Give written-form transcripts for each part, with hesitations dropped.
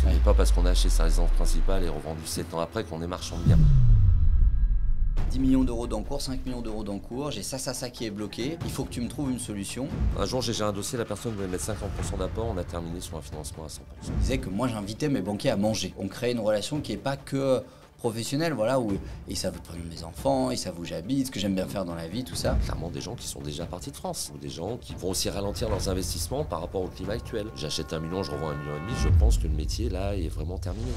Ce n'est pas parce qu'on a acheté sa résidence principale et revendu 7 ans après qu'on est marchand de biens. 10 millions d'euros d'encours, 5 millions d'euros d'encours, j'ai ça qui est bloqué, il faut que tu me trouves une solution. Un jour, j'ai géré un dossier, la personne voulait mettre 50% d'apport, on a terminé sur un financement à 100%. Je disais que moi j'invitais mes banquiers à manger. On crée une relation qui n'est pas que professionnelle, voilà, où ils savent le prénom de mes enfants, ils savent où j'habite, ce que j'aime bien faire dans la vie, tout ça. Clairement, des gens qui sont déjà partis de France, ou des gens qui vont aussi ralentir leurs investissements par rapport au climat actuel. J'achète 1 million, je revends 1,5 million, je pense que le métier là est vraiment terminé.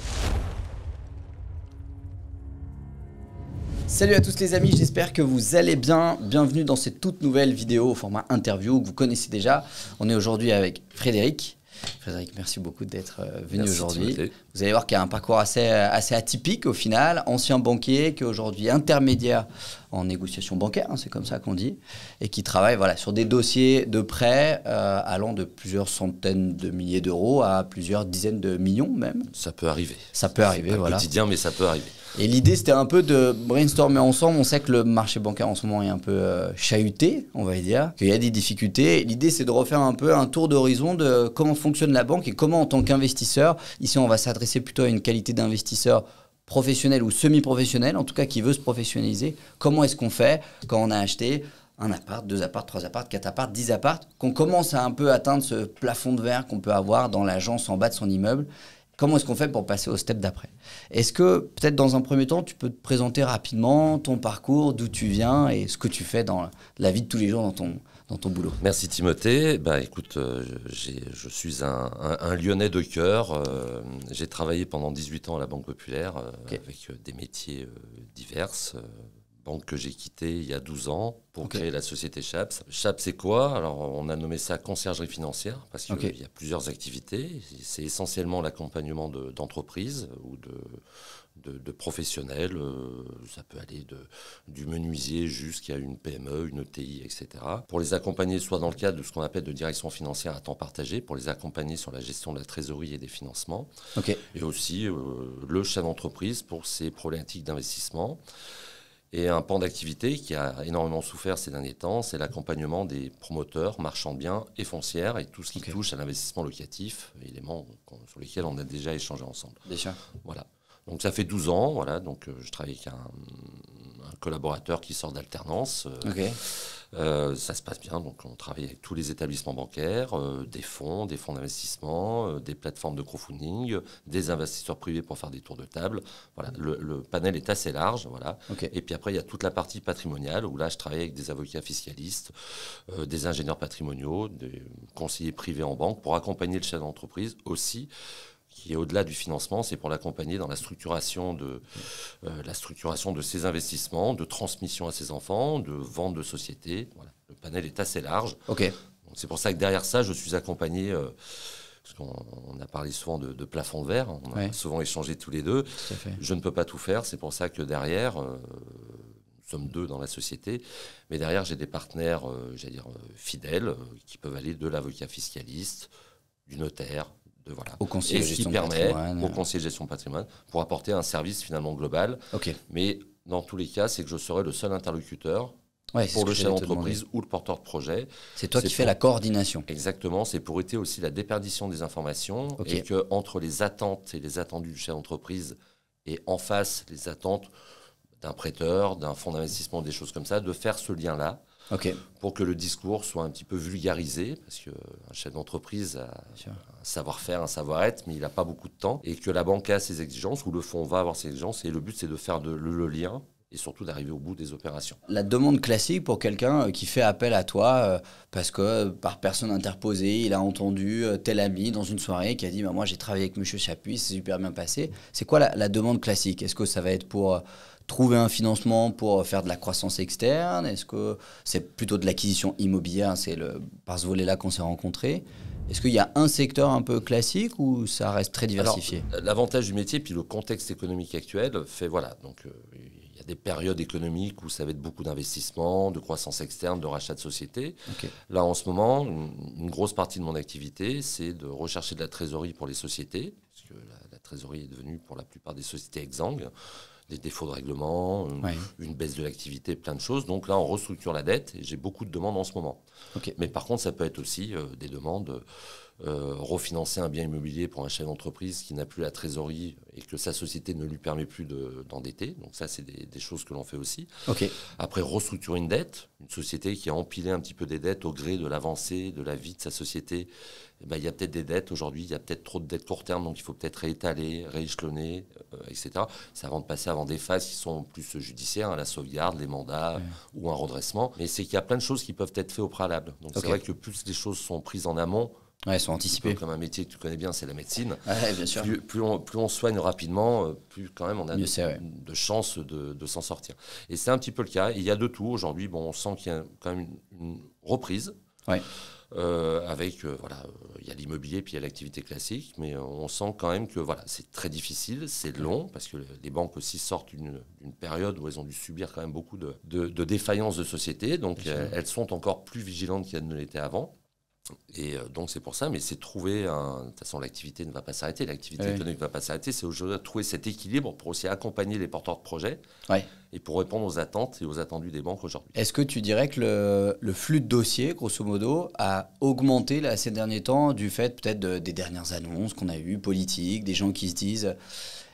Salut à tous les amis, j'espère que vous allez bien. Bienvenue dans cette toute nouvelle vidéo au format interview que vous connaissez déjà. On est aujourd'hui avec Frédéric. Frédéric, merci beaucoup d'être venu aujourd'hui. Vous allez voir qu'il y a un parcours assez atypique au final. Ancien banquier qui est aujourd'hui intermédiaire en négociation bancaire, hein, c'est comme ça qu'on dit, et qui travaille sur des dossiers de prêts allant de plusieurs centaines de milliers d'euros à plusieurs dizaines de millions même. Ça peut arriver. Ça peut arriver, pas voilà. Quotidien, mais ça peut arriver. Et l'idée, c'était un peu de brainstormer ensemble. On sait que le marché bancaire en ce moment est un peu chahuté, on va dire, qu'il y a des difficultés. L'idée, c'est de refaire un peu un tour d'horizon de comment fonctionne la banque et comment, en tant qu'investisseur, ici, on va s'adresser plutôt à une qualité d'investisseur professionnel ou semi-professionnel, en tout cas qui veut se professionnaliser. Comment est-ce qu'on fait quand on a acheté un appart, 2 apparts, 3 apparts, 4 apparts, 10 apparts, qu'on commence à un peu atteindre ce plafond de verre qu'on peut avoir dans l'agence en bas de son immeuble? Comment est-ce qu'on fait pour passer au step d'après? Est-ce que, peut-être dans un premier temps, tu peux te présenter rapidement ton parcours, d'où tu viens et ce que tu fais dans la vie de tous les jours dans ton boulot? Merci Timothée. Écoute, je suis un Lyonnais de cœur. J'ai travaillé pendant 18 ans à la Banque Populaire avec des métiers divers. Banque que j'ai quittée il y a 12 ans pour créer la société Chaps. Chaps, c'est quoi? Alors, on a nommé ça conciergerie financière parce qu'il y a plusieurs activités. C'est essentiellement l'accompagnement d'entreprises ou de professionnels. Ça peut aller du menuisier jusqu'à une PME, une ETI, etc. Pour les accompagner soit dans le cadre de ce qu'on appelle de direction financière à temps partagé, pour les accompagner sur la gestion de la trésorerie et des financements. Et aussi le chef d'entreprise pour ses problématiques d'investissement. Et un pan d'activité qui a énormément souffert ces derniers temps, c'est l'accompagnement des promoteurs, marchands de biens et foncières et tout ce qui touche à l'investissement locatif, éléments sur lesquels on a déjà échangé ensemble. Bien sûr. Voilà. Donc ça fait 12 ans, voilà. Donc je travaille avec un collaborateur qui sort d'alternance. Ça se passe bien, donc on travaille avec tous les établissements bancaires, des fonds d'investissement, des plateformes de crowdfunding, des investisseurs privés pour faire des tours de table. Voilà, le panel est assez large, voilà. Et puis après, il y a toute la partie patrimoniale où là, je travaille avec des avocats fiscalistes, des ingénieurs patrimoniaux, des conseillers privés en banque pour accompagner le chef d'entreprise aussi, qui est au-delà du financement, c'est pour l'accompagner dans la structuration de ses investissements, de transmission à ses enfants, de vente de société. Voilà. Le panel est assez large. Donc c'est pour ça que derrière ça, je suis accompagné, parce qu'on a parlé souvent de plafond de verre, on a souvent échangé tous les deux. Je ne peux pas tout faire, c'est pour ça que derrière, nous sommes 2 dans la société, mais derrière j'ai des partenaires, fidèles, qui peuvent aller de l'avocat fiscaliste, du notaire, au conseiller de gestion patrimoine. Au conseiller de gestion patrimoine pour apporter un service finalement global. Mais dans tous les cas, c'est que je serai le seul interlocuteur pour le chef d'entreprise ou le porteur de projet. C'est toi qui fais la coordination. Exactement, c'est pour éviter aussi la déperdition des informations et que entre les attentes et les attendus du chef d'entreprise et en face les attentes d'un prêteur, d'un fonds d'investissement, des choses comme ça, de faire ce lien-là. Pour que le discours soit un petit peu vulgarisé, parce qu'un chef d'entreprise a un savoir-faire, un savoir-être, mais il n'a pas beaucoup de temps, et que la banque a ses exigences, ou le fonds va avoir ses exigences, et le but c'est de faire le lien, et surtout d'arriver au bout des opérations. La demande classique pour quelqu'un qui fait appel à toi, parce que par personne interposée, il a entendu tel ami dans une soirée qui a dit moi j'ai travaillé avec monsieur Chapuis, c'est super bien passé. C'est quoi la demande classique? Est-ce que ça va être pour trouver un financement pour faire de la croissance externe? Est-ce que c'est plutôt de l'acquisition immobilière? C'est par ce volet-là qu'on s'est rencontrés. Est-ce qu'il y a un secteur un peu classique ou ça reste très diversifié? Alors, l'avantage du métier, puis le contexte économique actuel fait, donc il y a des périodes économiques où ça va être beaucoup d'investissements, de croissance externe, de rachat de sociétés. Là, en ce moment, une grosse partie de mon activité, c'est de rechercher de la trésorerie pour les sociétés, parce que la trésorerie est devenue pour la plupart des sociétés exsangues. des défauts de règlement, une baisse de l'activité, plein de choses. Donc là, on restructure la dette et j'ai beaucoup de demandes en ce moment. Mais par contre, ça peut être aussi des demandes... refinancer un bien immobilier pour un chef d'entreprise qui n'a plus la trésorerie et que sa société ne lui permet plus d'endetter. Donc ça, c'est des choses que l'on fait aussi. Après, restructurer une dette, une société qui a empilé un petit peu des dettes au gré de l'avancée, de la vie de sa société. Il y a peut-être des dettes aujourd'hui, il y a peut-être trop de dettes court terme, donc il faut peut-être réétaler, rééchelonner, etc. C'est avant de passer avant des phases qui sont plus judiciaires, la sauvegarde, les mandats ou un redressement. Mais c'est qu'il y a plein de choses qui peuvent être faites au préalable. Donc c'est vrai que plus les choses sont prises en amont, sont anticipées. Comme un métier que tu connais bien, c'est la médecine. Bien sûr. Plus on soigne rapidement, plus quand même on a de chances de s'en sortir. Et c'est un petit peu le cas. Et il y a de tout. Aujourd'hui, on sent qu'il y a quand même une reprise. Avec, il y a l'immobilier, puis il y a l'activité classique. Mais on sent quand même que c'est très difficile, c'est long, parce que les banques aussi sortent d'une période où elles ont dû subir quand même beaucoup de défaillances de sociétés. Donc elles sont encore plus vigilantes qu'elles ne l'étaient avant. Et donc c'est pour ça, mais c'est trouver de toute façon l'activité ne va pas s'arrêter, l'activité économique ne va pas s'arrêter, c'est aujourd'hui de trouver cet équilibre pour aussi accompagner les porteurs de projets et pour répondre aux attentes et aux attendus des banques aujourd'hui. Est-ce que tu dirais que le flux de dossiers, grosso modo, a augmenté là, ces derniers temps du fait peut-être des dernières annonces qu'on a eues, politiques, des gens qui se disent...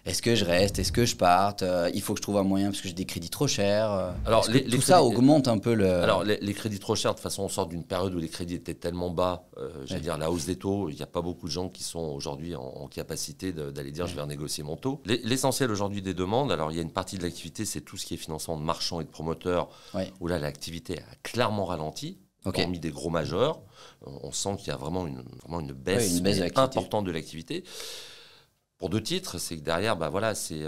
Est-ce que je reste? Est-ce que je parte? Il faut que je trouve un moyen parce que j'ai des crédits trop chers. Alors, tout ça augmente un peu le... Alors, les crédits trop chers, de toute façon, on sort d'une période où les crédits étaient tellement bas. J'allais dire, la hausse des taux, il n'y a pas beaucoup de gens qui sont aujourd'hui en capacité d'aller dire je vais renégocier mon taux. L'essentiel aujourd'hui des demandes, alors il y a une partie de l'activité, c'est tout ce qui est financement de marchands et de promoteurs, où là, l'activité a clairement ralenti. Hormis des gros majeurs, on sent qu'il y a vraiment une baisse importante de l'activité. Pour deux titres, c'est que derrière, c'est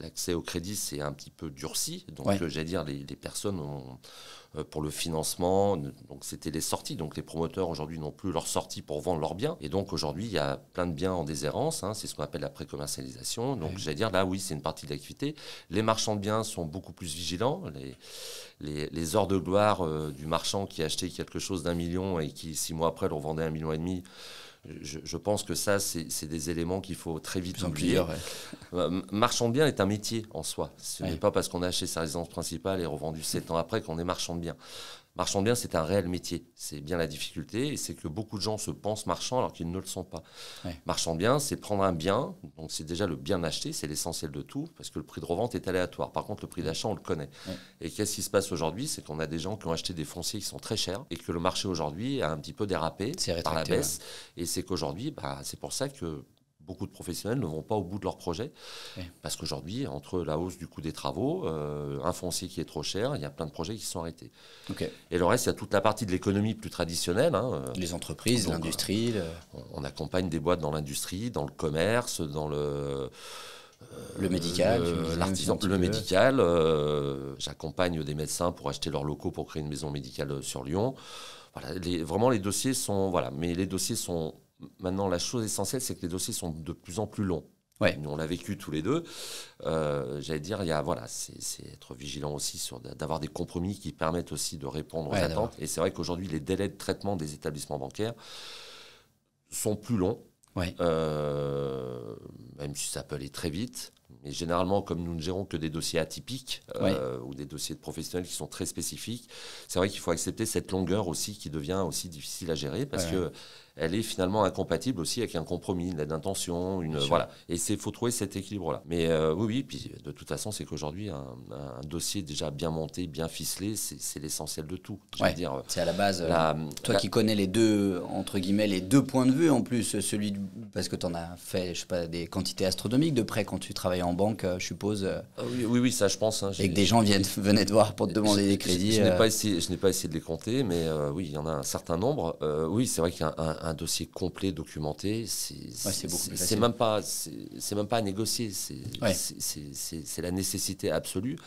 l'accès au crédit, c'est un petit peu durci. Donc, j'allais dire, les personnes ont, pour le financement, donc c'était les sorties. Donc, les promoteurs aujourd'hui n'ont plus leurs sorties pour vendre leurs biens. Et donc, aujourd'hui, il y a plein de biens en déshérence. C'est ce qu'on appelle la pré-commercialisation. Donc, j'allais dire, là, oui, c'est une partie de l'activité. Les marchands de biens sont beaucoup plus vigilants. Les heures de gloire du marchand qui a acheté quelque chose d'1 million et qui, 6 mois après, le revendait 1,5 million. Je pense que ça, c'est des éléments qu'il faut très vite oublier. Marchand de biens est un métier en soi. Ce n'est pas parce qu'on a acheté sa résidence principale et revendu 7 ans après qu'on est marchand de biens. Marchand de biens, c'est un réel métier. C'est bien la difficulté, et c'est que beaucoup de gens se pensent marchands alors qu'ils ne le sont pas. Marchand de biens, c'est prendre un bien, donc c'est déjà le bien acheté, c'est l'essentiel de tout, parce que le prix de revente est aléatoire. Par contre, le prix d'achat, on le connaît. Et qu'est-ce qui se passe aujourd'hui? C'est qu'on a des gens qui ont acheté des fonciers qui sont très chers, et que le marché aujourd'hui a un petit peu dérapé par la baisse. Et c'est qu'aujourd'hui, c'est pour ça que beaucoup de professionnels ne vont pas au bout de leur projet, parce qu'aujourd'hui, entre la hausse du coût des travaux, un foncier qui est trop cher, il y a plein de projets qui sont arrêtés. Et le reste, il y a toute la partie de l'économie plus traditionnelle. Les entreprises, l'industrie. On accompagne des boîtes dans l'industrie, dans le commerce, dans le médical, l'artisan, le médical. J'accompagne des médecins pour acheter leurs locaux pour créer une maison médicale sur Lyon. Voilà, vraiment, les dossiers sont... mais les dossiers sont... Maintenant, la chose essentielle, c'est que les dossiers sont de plus en plus longs. Nous, on l'a vécu tous les deux. J'allais dire, c'est être vigilant aussi d'avoir des compromis qui permettent aussi de répondre aux attentes. Et c'est vrai qu'aujourd'hui, les délais de traitement des établissements bancaires sont plus longs, même si ça peut aller très vite. Mais généralement, comme nous ne gérons que des dossiers atypiques ou des dossiers de professionnels qui sont très spécifiques, c'est vrai qu'il faut accepter cette longueur aussi qui devient aussi difficile à gérer parce que elle est finalement incompatible aussi avec un compromis, l'aide d'intention, Et il faut trouver cet équilibre-là. Mais puis de toute façon, c'est qu'aujourd'hui, un dossier déjà bien monté, bien ficelé, c'est l'essentiel de tout. C'est à la base, toi qui connais les deux, entre guillemets, les deux points de vue en plus, parce que tu en as fait, je sais pas, des quantités astronomiques de prêts quand tu travailles en banque, je suppose. Oui, ça je pense. Et que des gens venaient te voir pour te demander des crédits. Je n'ai pas essayé de les compter, mais oui, il y en a un certain nombre. Oui, c'est vrai qu'un dossier complet, documenté, c'est même pas à négocier, c'est la nécessité absolue.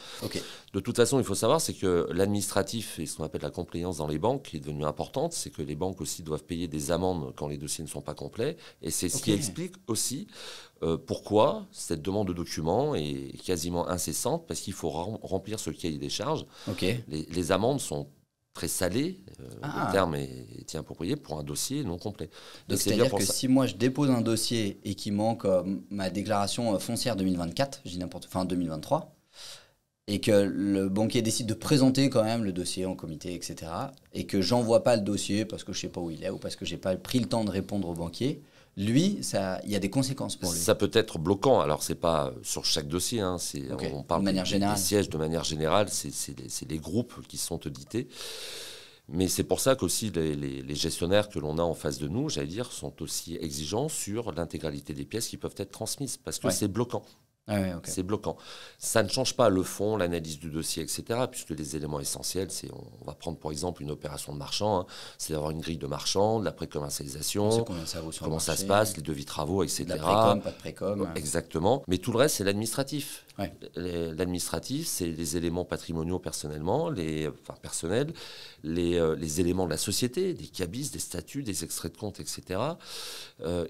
De toute façon, il faut savoir, c'est que l'administratif et ce qu'on appelle la compliance dans les banques est devenue importante, c'est que les banques aussi doivent payer des amendes quand les dossiers ne sont pas complets, et c'est ce qui explique aussi pourquoi cette demande de documents est quasiment incessante, parce qu'il faut remplir ce cahier des charges. Les amendes sont très salé, le terme est approprié, pour un dossier non complet. Donc c'est-à-dire que si moi je dépose un dossier et qu'il manque ma déclaration foncière 2024, je dis n'importe, enfin 2023, et que le banquier décide de présenter quand même le dossier en comité, etc., et que j'envoie pas le dossier parce que je sais pas où il est ou parce que j'ai pas pris le temps de répondre au banquier, lui, il y a des conséquences pour lui. Ça peut être bloquant. Alors, c'est pas sur chaque dossier. Hein, on parle de manière générale. Des sièges de manière générale. C'est les groupes qui sont audités. Mais c'est pour ça qu'aussi les gestionnaires que l'on a en face de nous, j'allais dire, sont aussi exigeants sur l'intégralité des pièces qui peuvent être transmises. Parce que c'est bloquant. C'est bloquant. Ça ne change pas le fond, l'analyse du dossier, etc. Puisque les éléments essentiels, on va prendre pour exemple une opération de marchand, hein, c'est d'avoir une grille de marchand, de la précommercialisation, comment ça se passe, les devis travaux, etc. De la précom, pas de précom. Exactement. Mais tout le reste, c'est l'administratif. L'administratif, c'est les éléments patrimoniaux personnels, les éléments de la société, des cabis, des statuts, des extraits de compte, etc.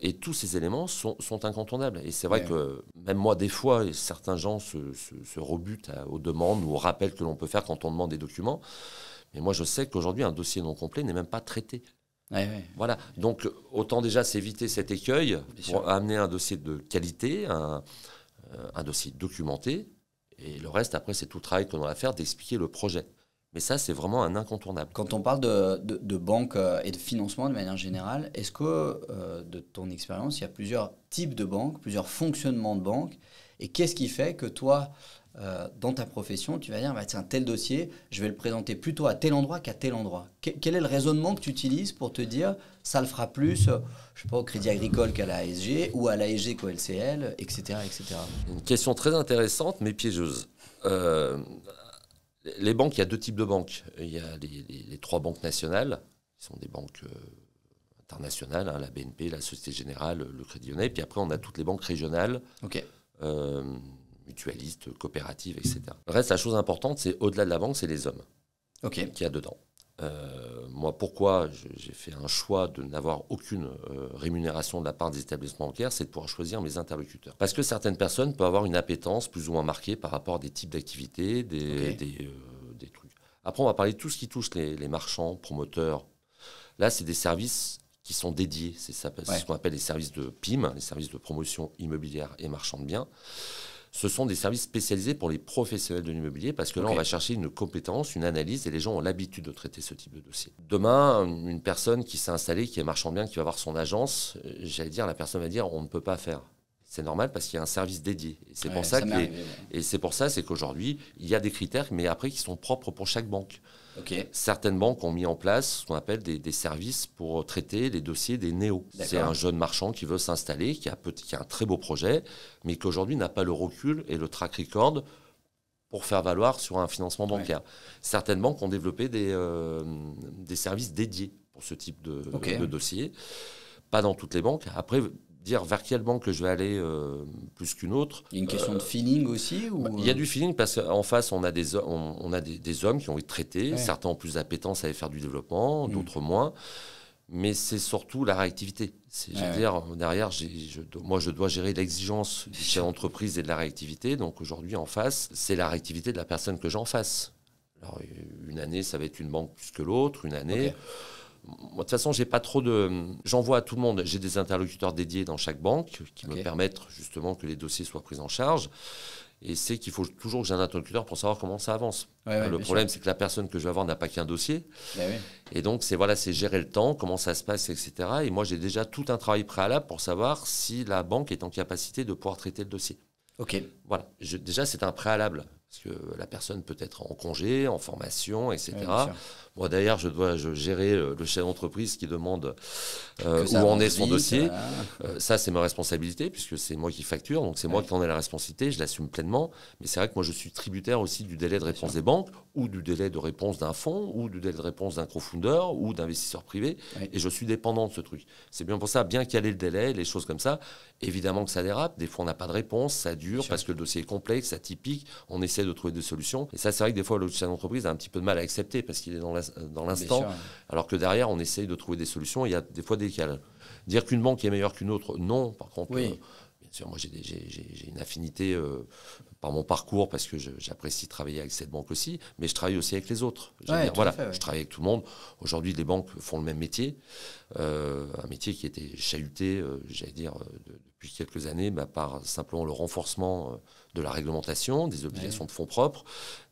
Et tous ces éléments sont incontournables. Et c'est vrai que même moi, des fois, certains gens se rebutent aux demandes ou aux rappels que l'on peut faire quand on demande des documents. Mais moi, je sais qu'aujourd'hui, un dossier non complet n'est même pas traité. Voilà. Donc, autant déjà s'éviter cet écueil pour amener un dossier de qualité, un dossier documenté. Et le reste, après, c'est tout le travail qu'on a à faire d'expliquer le projet. Mais ça, c'est vraiment un incontournable. Quand on parle de banque et de financement de manière générale, est-ce que, de ton expérience, il y a plusieurs types de banques, plusieurs fonctionnements de banques? Et qu'est-ce qui fait que toi, dans ta profession, tu vas dire, tiens, tel dossier, je vais le présenter plutôt à tel endroit qu'à tel endroit? Quel est le raisonnement que tu utilises pour te dire, ça le fera plus, je sais pas, au Crédit Agricole qu'à la ASG, ou à l'ASG qu'au LCL, etc., etc. Une question très intéressante, mais piégeuse. Les banques, il y a deux types de banques. Il y a les trois banques nationales, qui sont des banques internationales, hein, la BNP, la Société Générale, le Crédit Lyonnais. Puis après, on a toutes les banques régionales, mutualistes, coopératives, etc. Le reste, la chose importante, c'est au-delà de la banque, c'est les hommes qu'il y a dedans. Moi, pourquoi j'ai fait un choix de n'avoir aucune rémunération de la part des établissements bancaires, c'est de pouvoir choisir mes interlocuteurs. Parce que certaines personnes peuvent avoir une appétence plus ou moins marquée par rapport à des types d'activités, des trucs. Après, on va parler de tout ce qui touche les marchands, promoteurs. Là, c'est des services qui sont dédiés. C'est ce qu'on appelle les services de PIM, les services de promotion immobilière et marchand de biens. Ce sont des services spécialisés pour les professionnels de l'immobilier parce que là, on va chercher une compétence, une analyse et les gens ont l'habitude de traiter ce type de dossier. Demain, une personne qui s'est installée, qui est marchand de biens, qui va avoir son agence, la personne va dire on ne peut pas faire. C'est normal parce qu'il y a un service dédié. Et c'est pour ça c'est qu'aujourd'hui, il y a des critères, mais après, qui sont propres pour chaque banque. Certaines banques ont mis en place ce qu'on appelle des services pour traiter les dossiers des néos. C'est un jeune marchand qui veut s'installer, qui a un très beau projet, mais qui aujourd'hui n'a pas le recul et le track record pour faire valoir sur un financement bancaire. Certaines banques ont développé des services dédiés pour ce type de dossier. Pas dans toutes les banques. Après, dire vers quelle banque je vais aller plus qu'une autre. Il y a une question de feeling aussi Il y a du feeling parce qu'en face, on a des hommes qui ont envie de traiter. Certains ont plus d'appétence à aller faire du développement, d'autres moins. Mais c'est surtout la réactivité. Derrière, moi, je dois gérer l'exigence du chef d'entreprise et de la réactivité. Donc aujourd'hui, en face, c'est la réactivité de la personne que j'ai en face. Alors, une année, ça va être une banque plus que l'autre. Une année... Moi, de toute façon, j'ai pas trop j'envoie à tout le monde. J'ai des interlocuteurs dédiés dans chaque banque qui me permettent justement que les dossiers soient pris en charge. Et c'est qu'il faut toujours que j'ai un interlocuteur pour savoir comment ça avance. Le problème, c'est que la personne que je vais avoir n'a pas qu'un dossier. Et donc, c'est gérer le temps, comment ça se passe, etc. Et moi, j'ai déjà tout un travail préalable pour savoir si la banque est en capacité de pouvoir traiter le dossier. Voilà. Déjà, c'est un préalable. Parce que la personne peut être en congé, en formation, etc. Moi, d'ailleurs, je dois gérer le chef d'entreprise qui demande où en est son dossier. Ça, c'est ma responsabilité, puisque c'est moi qui facture, donc c'est moi qui en ai la responsabilité, je l'assume pleinement. Mais c'est vrai que moi, je suis tributaire aussi du délai de réponse des banques, ou du délai de réponse d'un fonds, ou du délai de réponse d'un crowdfunder, ou d'investisseur privé. Et je suis dépendant de ce truc. C'est bien pour ça, bien caler le délai, les choses comme ça. Évidemment que ça dérape. Des fois, on n'a pas de réponse, ça dure, parce que le dossier est complexe, atypique. On essaie de trouver des solutions. Et ça, c'est vrai que des fois, le chef d'entreprise a un petit peu de mal à accepter, parce qu'il est dans l'instant, alors que derrière, on essaye de trouver des solutions. Il y a des fois des décalages. Dire qu'une banque est meilleure qu'une autre, non. Par contre, bien Moi, j'ai une affinité par mon parcours parce que j'apprécie travailler avec cette banque aussi, mais je travaille aussi avec les autres. Je travaille avec tout le monde. Aujourd'hui, les banques font le même métier, un métier qui était chahuté, j'allais dire, depuis quelques années, par simplement le renforcement de la réglementation, des obligations de fonds propres,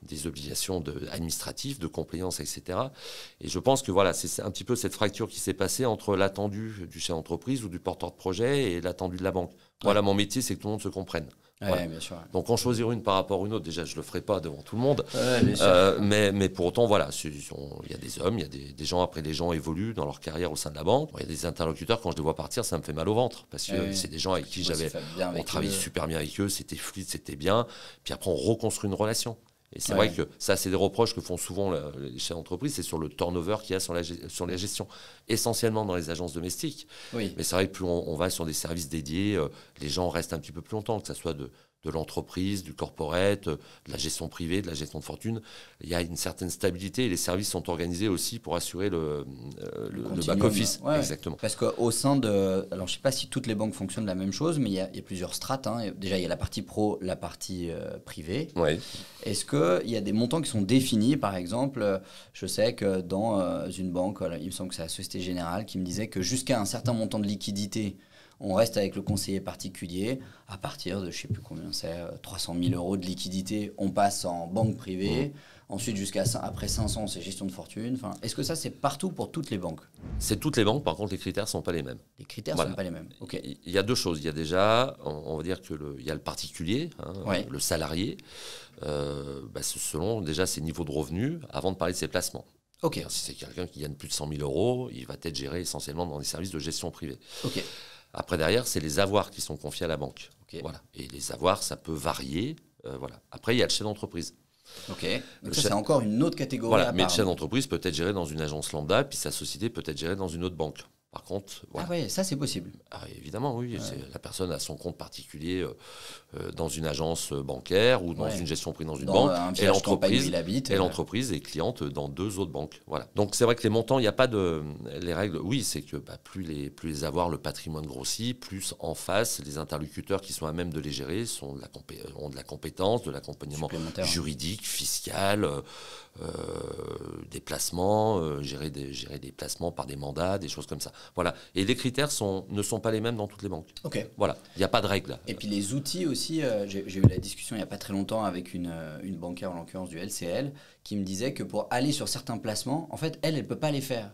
des obligations administratives, de compliance, etc. Et je pense que c'est un petit peu cette fracture qui s'est passée entre l'attendu du chef d'entreprise ou du porteur de projet et l'attendu de la banque. Voilà, mon métier, c'est que tout le monde se comprenne. Ouais, bien sûr. Donc en choisir une par rapport à une autre, déjà je le ferai pas devant tout le monde. Bien sûr. Mais pour autant, il y a des hommes, il y a des gens, après les gens évoluent dans leur carrière au sein de la banque. Il y a des interlocuteurs, quand je les vois partir, ça me fait mal au ventre. Parce que c'est des gens avec qui on travaille super bien avec eux, c'était fluide, c'était bien. Puis après on reconstruit une relation. Et c'est vrai que ça, c'est des reproches que font souvent les chefs d'entreprise, c'est sur le turnover qu'il y a sur la gestion, essentiellement dans les agences domestiques. Oui. Mais c'est vrai que plus on va sur des services dédiés, les gens restent un petit peu plus longtemps, que ce soit de l'entreprise, du corporate, de la gestion privée, de la gestion de fortune. Il y a une certaine stabilité et les services sont organisés aussi pour assurer le back-office. Ouais, exactement. Parce qu'au sein de... Alors, je ne sais pas si toutes les banques fonctionnent de la même chose, mais il y a plusieurs strates. Déjà, il y a la partie pro, la partie privée. Ouais. Est-ce qu'il y a des montants qui sont définis? Par exemple, je sais que dans une banque, il me semble que c'est la Société Générale qui me disait que jusqu'à un certain montant de liquidité, on reste avec le conseiller particulier. À partir de, je ne sais plus combien c'est, 300 000 euros de liquidité, on passe en banque privée. Ensuite, après 500, c'est gestion de fortune. Enfin, est-ce que ça, c'est partout pour toutes les banques? C'est toutes les banques, par contre, les critères ne sont pas les mêmes. Les critères ne sont pas les mêmes. Ok. Il y a deux choses. Il y a déjà, on va dire il y a le particulier, le salarié, selon déjà ses niveaux de revenus, avant de parler de ses placements. Ok. Si c'est quelqu'un qui gagne plus de 100 000 euros, il va être géré essentiellement dans des services de gestion privée. Ok. Après, derrière, c'est les avoirs qui sont confiés à la banque. Okay. Voilà. Et les avoirs, ça peut varier. Après, il y a le chef d'entreprise. Ok. Donc ça, c'est encore une autre catégorie. Voilà. Mais le chef d'entreprise peut être géré dans une agence lambda, puis sa société peut être gérée dans une autre banque. Par contre, Ah ouais, ça c'est possible. Évidemment, oui. Ouais. La personne a son compte particulier dans une agence bancaire ou dans une gestion privée dans une banque. Et l'entreprise est cliente dans deux autres banques. Voilà. Donc c'est vrai que les montants, il n'y a pas de... Les règles, oui, c'est que plus les avoirs, le patrimoine grossit, plus en face, les interlocuteurs qui sont à même de les gérer ont de la compétence, de l'accompagnement juridique, fiscal, des placements, gérer des placements par des mandats, des choses comme ça. Voilà. Et les critères ne sont pas les mêmes dans toutes les banques. Ok. Voilà. Il n'y a pas de règle. Et puis les outils aussi, j'ai eu la discussion il n'y a pas très longtemps avec une banquière, en l'occurrence du LCL, qui me disait que pour aller sur certains placements, en fait, elle ne peut pas les faire.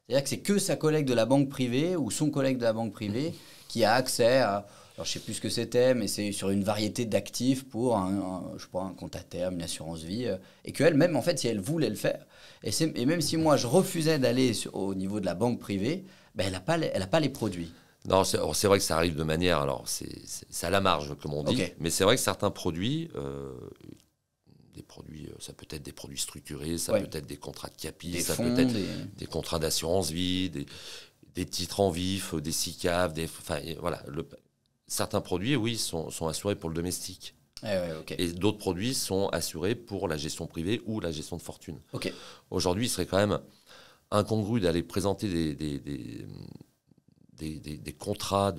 C'est-à-dire que c'est que sa collègue de la banque privée ou son collègue de la banque privée qui a accès à... Alors, je ne sais plus ce que c'était, mais c'est sur une variété d'actifs pour un compte à terme, une assurance vie. Et qu'elle-même, en fait, si elle voulait le faire, et même si moi, je refusais d'aller au niveau de la banque privée, elle n'a pas les produits. Non, c'est vrai que ça arrive de manière... Alors, c'est à la marge, comme on dit. Okay. Mais c'est vrai que certains produits... ça peut être des produits structurés, ça peut être des contrats de capi, ça peut être des contrats d'assurance vie, des titres en vif, des SICAV, voilà. Certains produits, oui, sont assurés pour le domestique. Okay. Et d'autres produits sont assurés pour la gestion privée ou la gestion de fortune. Okay. Aujourd'hui, il serait quand même incongru d'aller présenter des contrats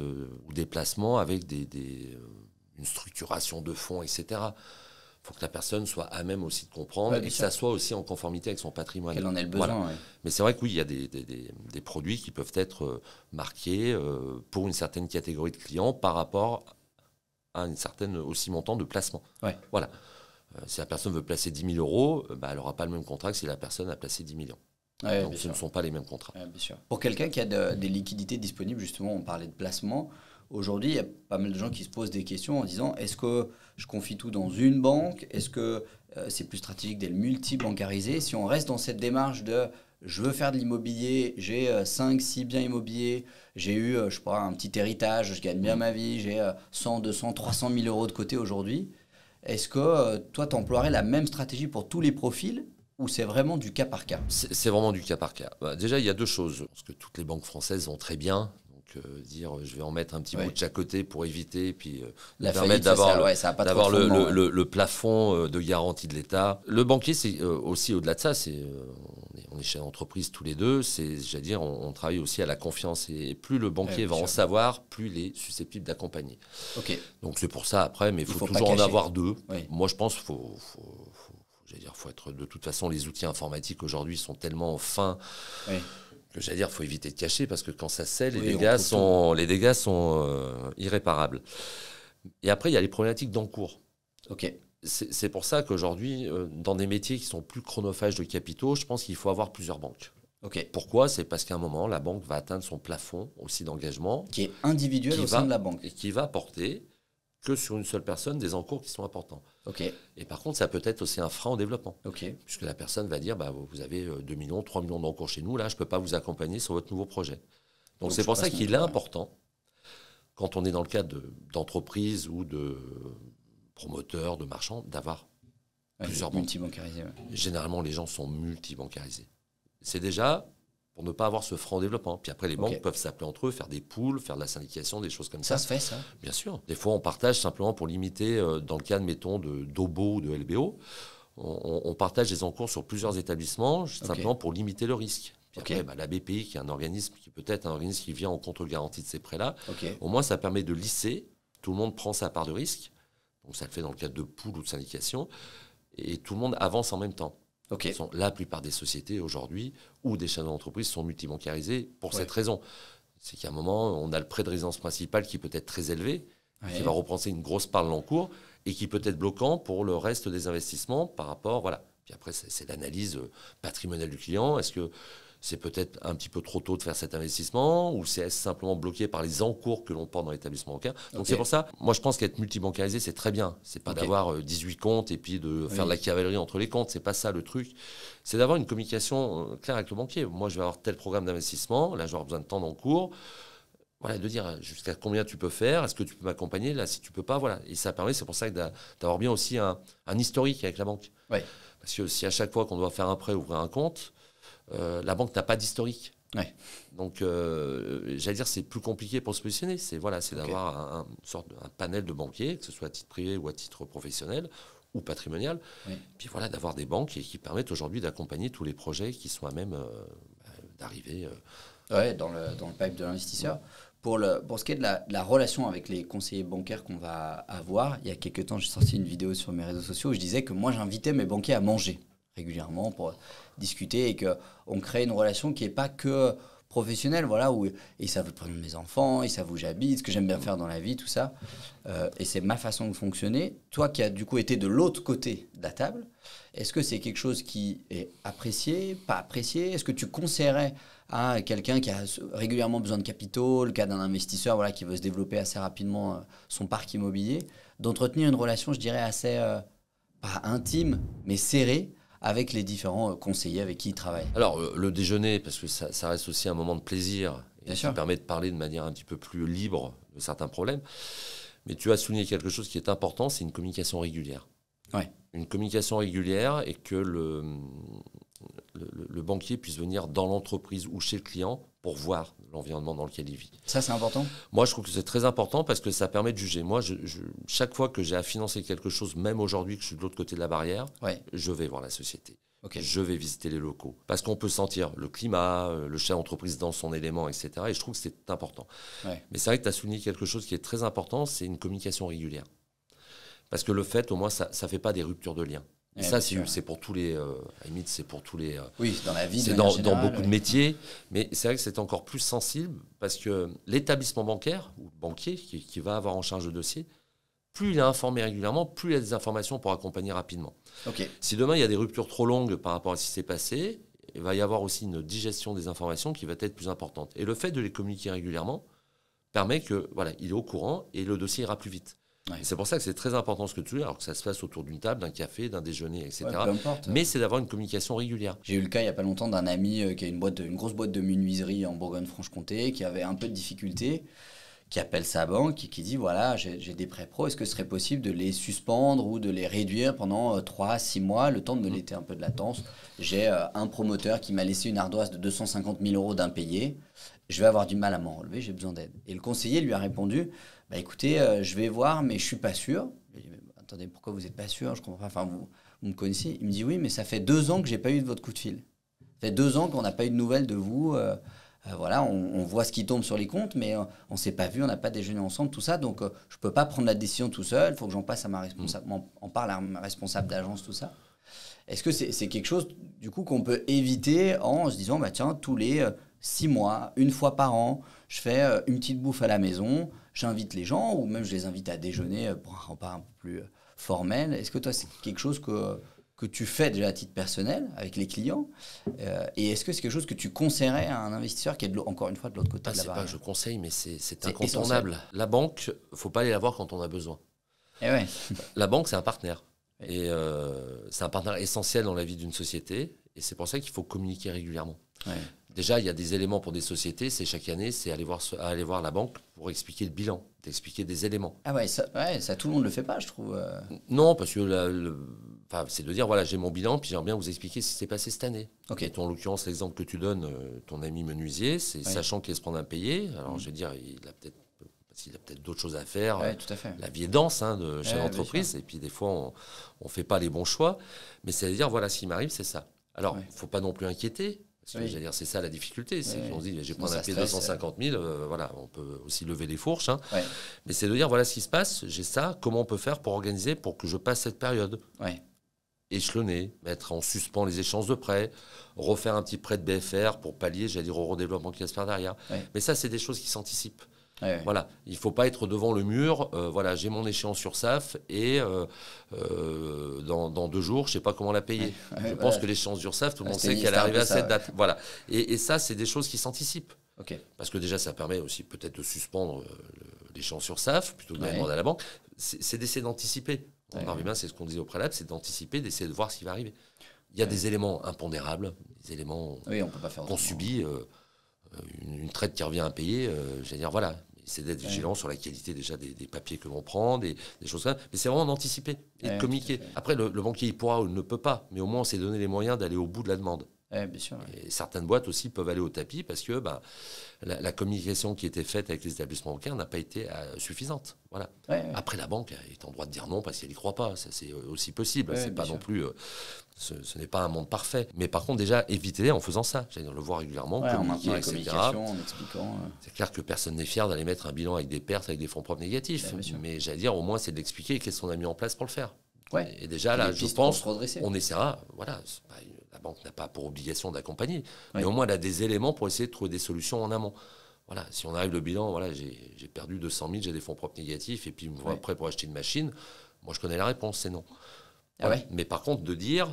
ou des placements avec une structuration de fonds, etc. Il faut que la personne soit à même aussi de comprendre et que ça soit aussi en conformité avec son patrimoine. Qu'elle en ait le besoin. Voilà. Mais c'est vrai que oui, il y a des produits qui peuvent être marqués pour une certaine catégorie de clients par rapport à une certaine aussi montant de placement. Voilà. Si la personne veut placer 10 000 euros, elle n'aura pas le même contrat que si la personne a placé 10 millions. Donc ce ne sont pas les mêmes contrats. Bien sûr. Pour quelqu'un qui a des liquidités disponibles, justement, on parlait de placement. Aujourd'hui, il y a pas mal de gens qui se posent des questions en disant est-ce que je confie tout dans une banque? Est-ce que c'est plus stratégique d'être multi-bancarisé? Si on reste dans cette démarche de je veux faire de l'immobilier, j'ai 5-6 biens immobiliers, j'ai eu un petit héritage, je gagne bien ma vie, j'ai 100, 200, 300 000 euros de côté aujourd'hui, est-ce que toi, tu emploierais la même stratégie pour tous les profils? Ou c'est vraiment du cas par cas? C'est vraiment du cas par cas. Déjà, il y a deux choses. Parce que toutes les banques françaises vont très bien. Dire je vais en mettre un petit bout de chaque côté pour éviter, puis permettre d'avoir le plafond de garantie de l'État. Le banquier, c'est aussi au-delà de ça, on on est chef d'entreprise tous les deux, j'allais dire, on travaille aussi à la confiance. Et plus le banquier va en sûr. savoir, plus il est susceptible d'accompagner. Ok. Donc c'est pour ça après, mais il faut pas toujours en cacher. avoir deux. Oui. Moi, je pense qu'il faut être. De toute façon, les outils informatiques aujourd'hui sont tellement fins. Oui. Que j'allais dire, il faut éviter de cacher parce que quand ça scelle, Oui, les dégâts sont irréparables. Et après, il y a les problématiques d'encours. Ok. C'est pour ça qu'aujourd'hui, dans des métiers qui sont plus chronophages de capitaux, je pense qu'il faut avoir plusieurs banques. Ok. Pourquoi ? C'est parce qu'à un moment, la banque va atteindre son plafond aussi d'engagement. Qui est individuel au sein de la banque. Et qui va porter que sur une seule personne des encours qui sont importants. Ok. Et par contre, ça peut être aussi un frein au développement. Ok. Puisque la personne va dire, vous avez 2 millions, 3 millions d'encours chez nous, là, je ne peux pas vous accompagner sur votre nouveau projet. Donc c'est pour ça qu'il est important, quand on est dans le cadre d'entreprise ou de promoteurs, de marchands, d'avoir plusieurs banques. Multibancarisés. Ouais. Généralement, les gens sont multibancarisés. C'est déjà pour ne pas avoir ce frein au développement. Puis après, les banques peuvent s'appeler entre eux, faire des pools, faire de la syndication, des choses comme ça. Ça se fait, ça ? Bien sûr. Des fois, on partage simplement pour limiter, dans le cadre, mettons, d'OBO ou de LBO, on partage des encours sur plusieurs établissements, simplement pour limiter le risque. Puis après, la BPI, qui est un organisme qui peut être un organisme qui vient en contre-garantie de ces prêts-là, au moins, ça permet de lisser. Tout le monde prend sa part de risque. Donc, ça le fait dans le cadre de pool ou de syndication. Et tout le monde avance en même temps. La plupart des sociétés aujourd'hui ou des chaînes d'entreprise sont multibancarisées pour cette raison. C'est qu'à un moment, on a le prêt de résidence principale qui peut être très élevé, qui va reprendre une grosse part de l'encours et qui peut être bloquant pour le reste des investissements par rapport... Voilà. Puis après, c'est l'analyse patrimoniale du client. Est-ce que c'est peut-être un petit peu trop tôt de faire cet investissement ou c'est simplement bloqué par les encours que l'on porte dans l'établissement bancaire. Donc c'est pour ça, moi je pense qu'être multibancarisé, c'est très bien. C'est pas d'avoir 18 comptes et puis de faire de la cavalerie entre les comptes. C'est pas ça le truc. C'est d'avoir une communication claire avec le banquier. Moi, je vais avoir tel programme d'investissement. Là, je vais avoir besoin de temps d'encours. Voilà, de dire jusqu'à combien tu peux faire. Est-ce que tu peux m'accompagner? Là, si tu peux pas, voilà. Et ça permet, c'est pour ça d'avoir bien aussi un historique avec la banque. Parce que si à chaque fois qu'on doit faire un prêt, ouvrir un compte, la banque n'a pas d'historique. Donc, j'allais dire, c'est plus compliqué pour se positionner. C'est d'avoir un panel de banquiers, que ce soit à titre privé ou à titre professionnel ou patrimonial. Puis voilà, d'avoir des banques qui permettent aujourd'hui d'accompagner tous les projets qui sont à même d'arriver. Dans le pipe de l'investisseur. Pour ce qui est de la relation avec les conseillers bancaires qu'on va avoir, il y a quelques temps, j'ai sorti une vidéo sur mes réseaux sociaux où je disais que moi, j'invitais mes banquiers à manger régulièrement pour discuter et qu'on crée une relation qui n'est pas que professionnelle, voilà, où ils savent le prénom de mes enfants, ils savent où j'habite, ce que j'aime bien faire dans la vie, tout ça. Et c'est ma façon de fonctionner. Toi qui as du coup été de l'autre côté de la table, est-ce que c'est quelque chose qui est apprécié, pas apprécié? Est-ce que tu conseillerais à quelqu'un qui a régulièrement besoin de capitaux, le cas d'un investisseur qui veut se développer assez rapidement son parc immobilier, d'entretenir une relation, je dirais, assez, pas intime, mais serrée, avec les différents conseillers avec qui il travaille? Alors, le déjeuner, parce que ça reste aussi un moment de plaisir, et qui permet de parler de manière un petit peu plus libre de certains problèmes. Mais tu as souligné quelque chose qui est important, c'est une communication régulière. Une communication régulière et que le banquier puisse venir dans l'entreprise ou chez le client pour voir l'environnement dans lequel il vit. Ça, c'est important? Moi, je trouve que c'est très important parce que ça permet de juger. Moi, chaque fois que j'ai à financer quelque chose, même aujourd'hui que je suis de l'autre côté de la barrière, je vais voir la société. Je vais visiter les locaux. Parce qu'on peut sentir le climat, le chef d'entreprise dans son élément, etc. Et je trouve que c'est important. Mais c'est vrai que tu as souligné quelque chose qui est très important, c'est une communication régulière. Parce que le fait, au moins, ça ne fait pas des ruptures de liens. Et ça, c'est pour tous les... à la limite, c'est pour tous les... oui, dans la vie. C'est dans beaucoup de métiers. Mais c'est vrai que c'est encore plus sensible parce que l'établissement bancaire ou le banquier qui va avoir en charge le dossier, plus il est informé régulièrement, plus il y a des informations pour accompagner rapidement. Si demain, il y a des ruptures trop longues par rapport à ce qui s'est passé, il va y avoir aussi une digestion des informations qui va être plus importante. Et le fait de les communiquer régulièrement permet que il est au courant et le dossier ira plus vite. C'est pour ça que c'est très important ce que tu dis, alors que ça se fasse autour d'une table, d'un café, d'un déjeuner, etc. Peu importe. Mais c'est d'avoir une communication régulière. J'ai eu le cas il n'y a pas longtemps d'un ami qui a une grosse boîte de menuiserie en Bourgogne-Franche-Comté, qui avait un peu de difficultés, qui appelle sa banque et qui dit voilà, j'ai des prêts pro, est-ce que ce serait possible de les suspendre ou de les réduire pendant 3-6 mois, le temps de me laisser un peu de latence? J'ai un promoteur qui m'a laissé une ardoise de 250 000 € d'impayé. Je vais avoir du mal à m'en relever, j'ai besoin d'aide. Et le conseiller lui a répondu écoutez, je vais voir, mais je ne suis pas sûr. Je lui ai dit attendez, pourquoi vous n'êtes pas sûr? Je comprends pas. Enfin, vous me connaissez? Il me dit oui, mais ça fait 2 ans que je n'ai pas eu de votre coup de fil. Ça fait 2 ans qu'on n'a pas eu de nouvelles de vous. Voilà, on voit ce qui tombe sur les comptes, mais on ne s'est pas vu, on n'a pas déjeuné ensemble, tout ça. Donc, je ne peux pas prendre la décision tout seul. Il faut que j'en passe à ma responsable, on parle à ma responsable d'agence, tout ça. Est-ce que c'est quelque chose, du coup, qu'on peut éviter en se disant, bah, tiens, tous les 6 mois, une fois par an, je fais une petite bouffe à la maison, j'invite les gens, ou même je les invite à déjeuner pour un repas un peu plus formel. Est-ce que toi, c'est quelque chose que tu fais déjà à titre personnel avec les clients et est-ce que c'est quelque chose que tu conseillerais à un investisseur qui est encore une fois de l'autre côté de la barrière? C'est pas que je conseille, mais c'est incontournable. Essentiel. La banque, faut pas aller la voir quand on a besoin. Et ouais. La banque, c'est un partenaire. Et c'est un partenaire essentiel dans la vie d'une société. Et c'est pour ça qu'il faut communiquer régulièrement. Ouais. Déjà, il y a des éléments pour des sociétés. C'est chaque année, c'est aller voir la banque pour expliquer le bilan, d'expliquer des éléments. Ah ouais, ça tout le monde le fait pas, je trouve. Non, parce que c'est de dire, voilà, j'ai mon bilan, puis j'aimerais bien vous expliquer ce qui s'est passé cette année. Okay. Et en l'occurrence, l'exemple que tu donnes, ton ami menuisier, c'est sachant qu'il se prend impayé. Alors, je veux dire, il a peut-être d'autres choses à faire. Ouais, tout à fait. La vie est dense de chef d'entreprise. Et puis, des fois, on ne fait pas les bons choix. Mais c'est à dire, voilà, ce qui m'arrive, c'est ça. Alors, il ne faut pas non plus inquiéter. Parce que, j'allais dire, c'est ça la difficulté. C'est qu'on se dit, j'ai pris un papier 250 000, voilà, on peut aussi lever les fourches. Mais c'est de dire, voilà ce qui se passe, j'ai ça, comment on peut faire pour organiser pour que je passe cette période échelonner, mettre en suspens les échanges de prêts, refaire un petit prêt de BFR pour pallier, j'allais dire, au redéveloppement qui va se faire derrière. Mais ça, c'est des choses qui s'anticipent. Voilà, il ne faut pas être devant le mur. Voilà, j'ai mon échéance sur SAF et dans 2 jours, je ne sais pas comment la payer. Je pense que l'échéance sur SAF, tout le monde sait qu'elle est arrivée à cette date. Voilà, et ça, c'est des choses qui s'anticipent. Parce que déjà, ça permet aussi peut-être de suspendre l'échéance sur SAF plutôt que de demander à la banque. C'est d'essayer d'anticiper. On en revient bien, c'est ce qu'on disait au préalable, c'est d'anticiper, d'essayer de voir ce qui va arriver. Il y a des éléments impondérables, des éléments qu'on subit. Une traite qui revient à payer, j'allais dire, voilà, c'est d'être vigilant sur la qualité déjà des papiers que l'on prend, des choses comme ça. Mais c'est vraiment d'anticiper et de communiquer. Après, le banquier, il pourra ou il ne peut pas, mais au moins, on s'est donné les moyens d'aller au bout de la demande. Bien sûr, Et certaines boîtes aussi peuvent aller au tapis parce que la communication qui était faite avec les établissements bancaires n'a pas été suffisante. Voilà. Après, la banque est en droit de dire non parce qu'elle n'y croit pas. Ça, c'est aussi possible. C'est pas non plus... ce n'est pas un monde parfait. Mais par contre, déjà, éviter en faisant ça. C'est-à-dire le voir régulièrement, communiquer, en etc. En expliquant. C'est clair que personne n'est fier d'aller mettre un bilan avec des pertes, avec des fonds propres négatifs. Mais j'allais dire, au moins, c'est d'expliquer qu'est-ce qu'on a mis en place pour le faire. Et déjà, là, je pense, on essaiera... Voilà, la banque n'a pas pour obligation d'accompagner, mais au moins elle a des éléments pour essayer de trouver des solutions en amont. Voilà, si on arrive le bilan, voilà, j'ai perdu 200 000, j'ai des fonds propres négatifs, et puis me voilà, prêt pour acheter une machine, moi je connais la réponse, c'est non. Voilà. Mais par contre, de dire,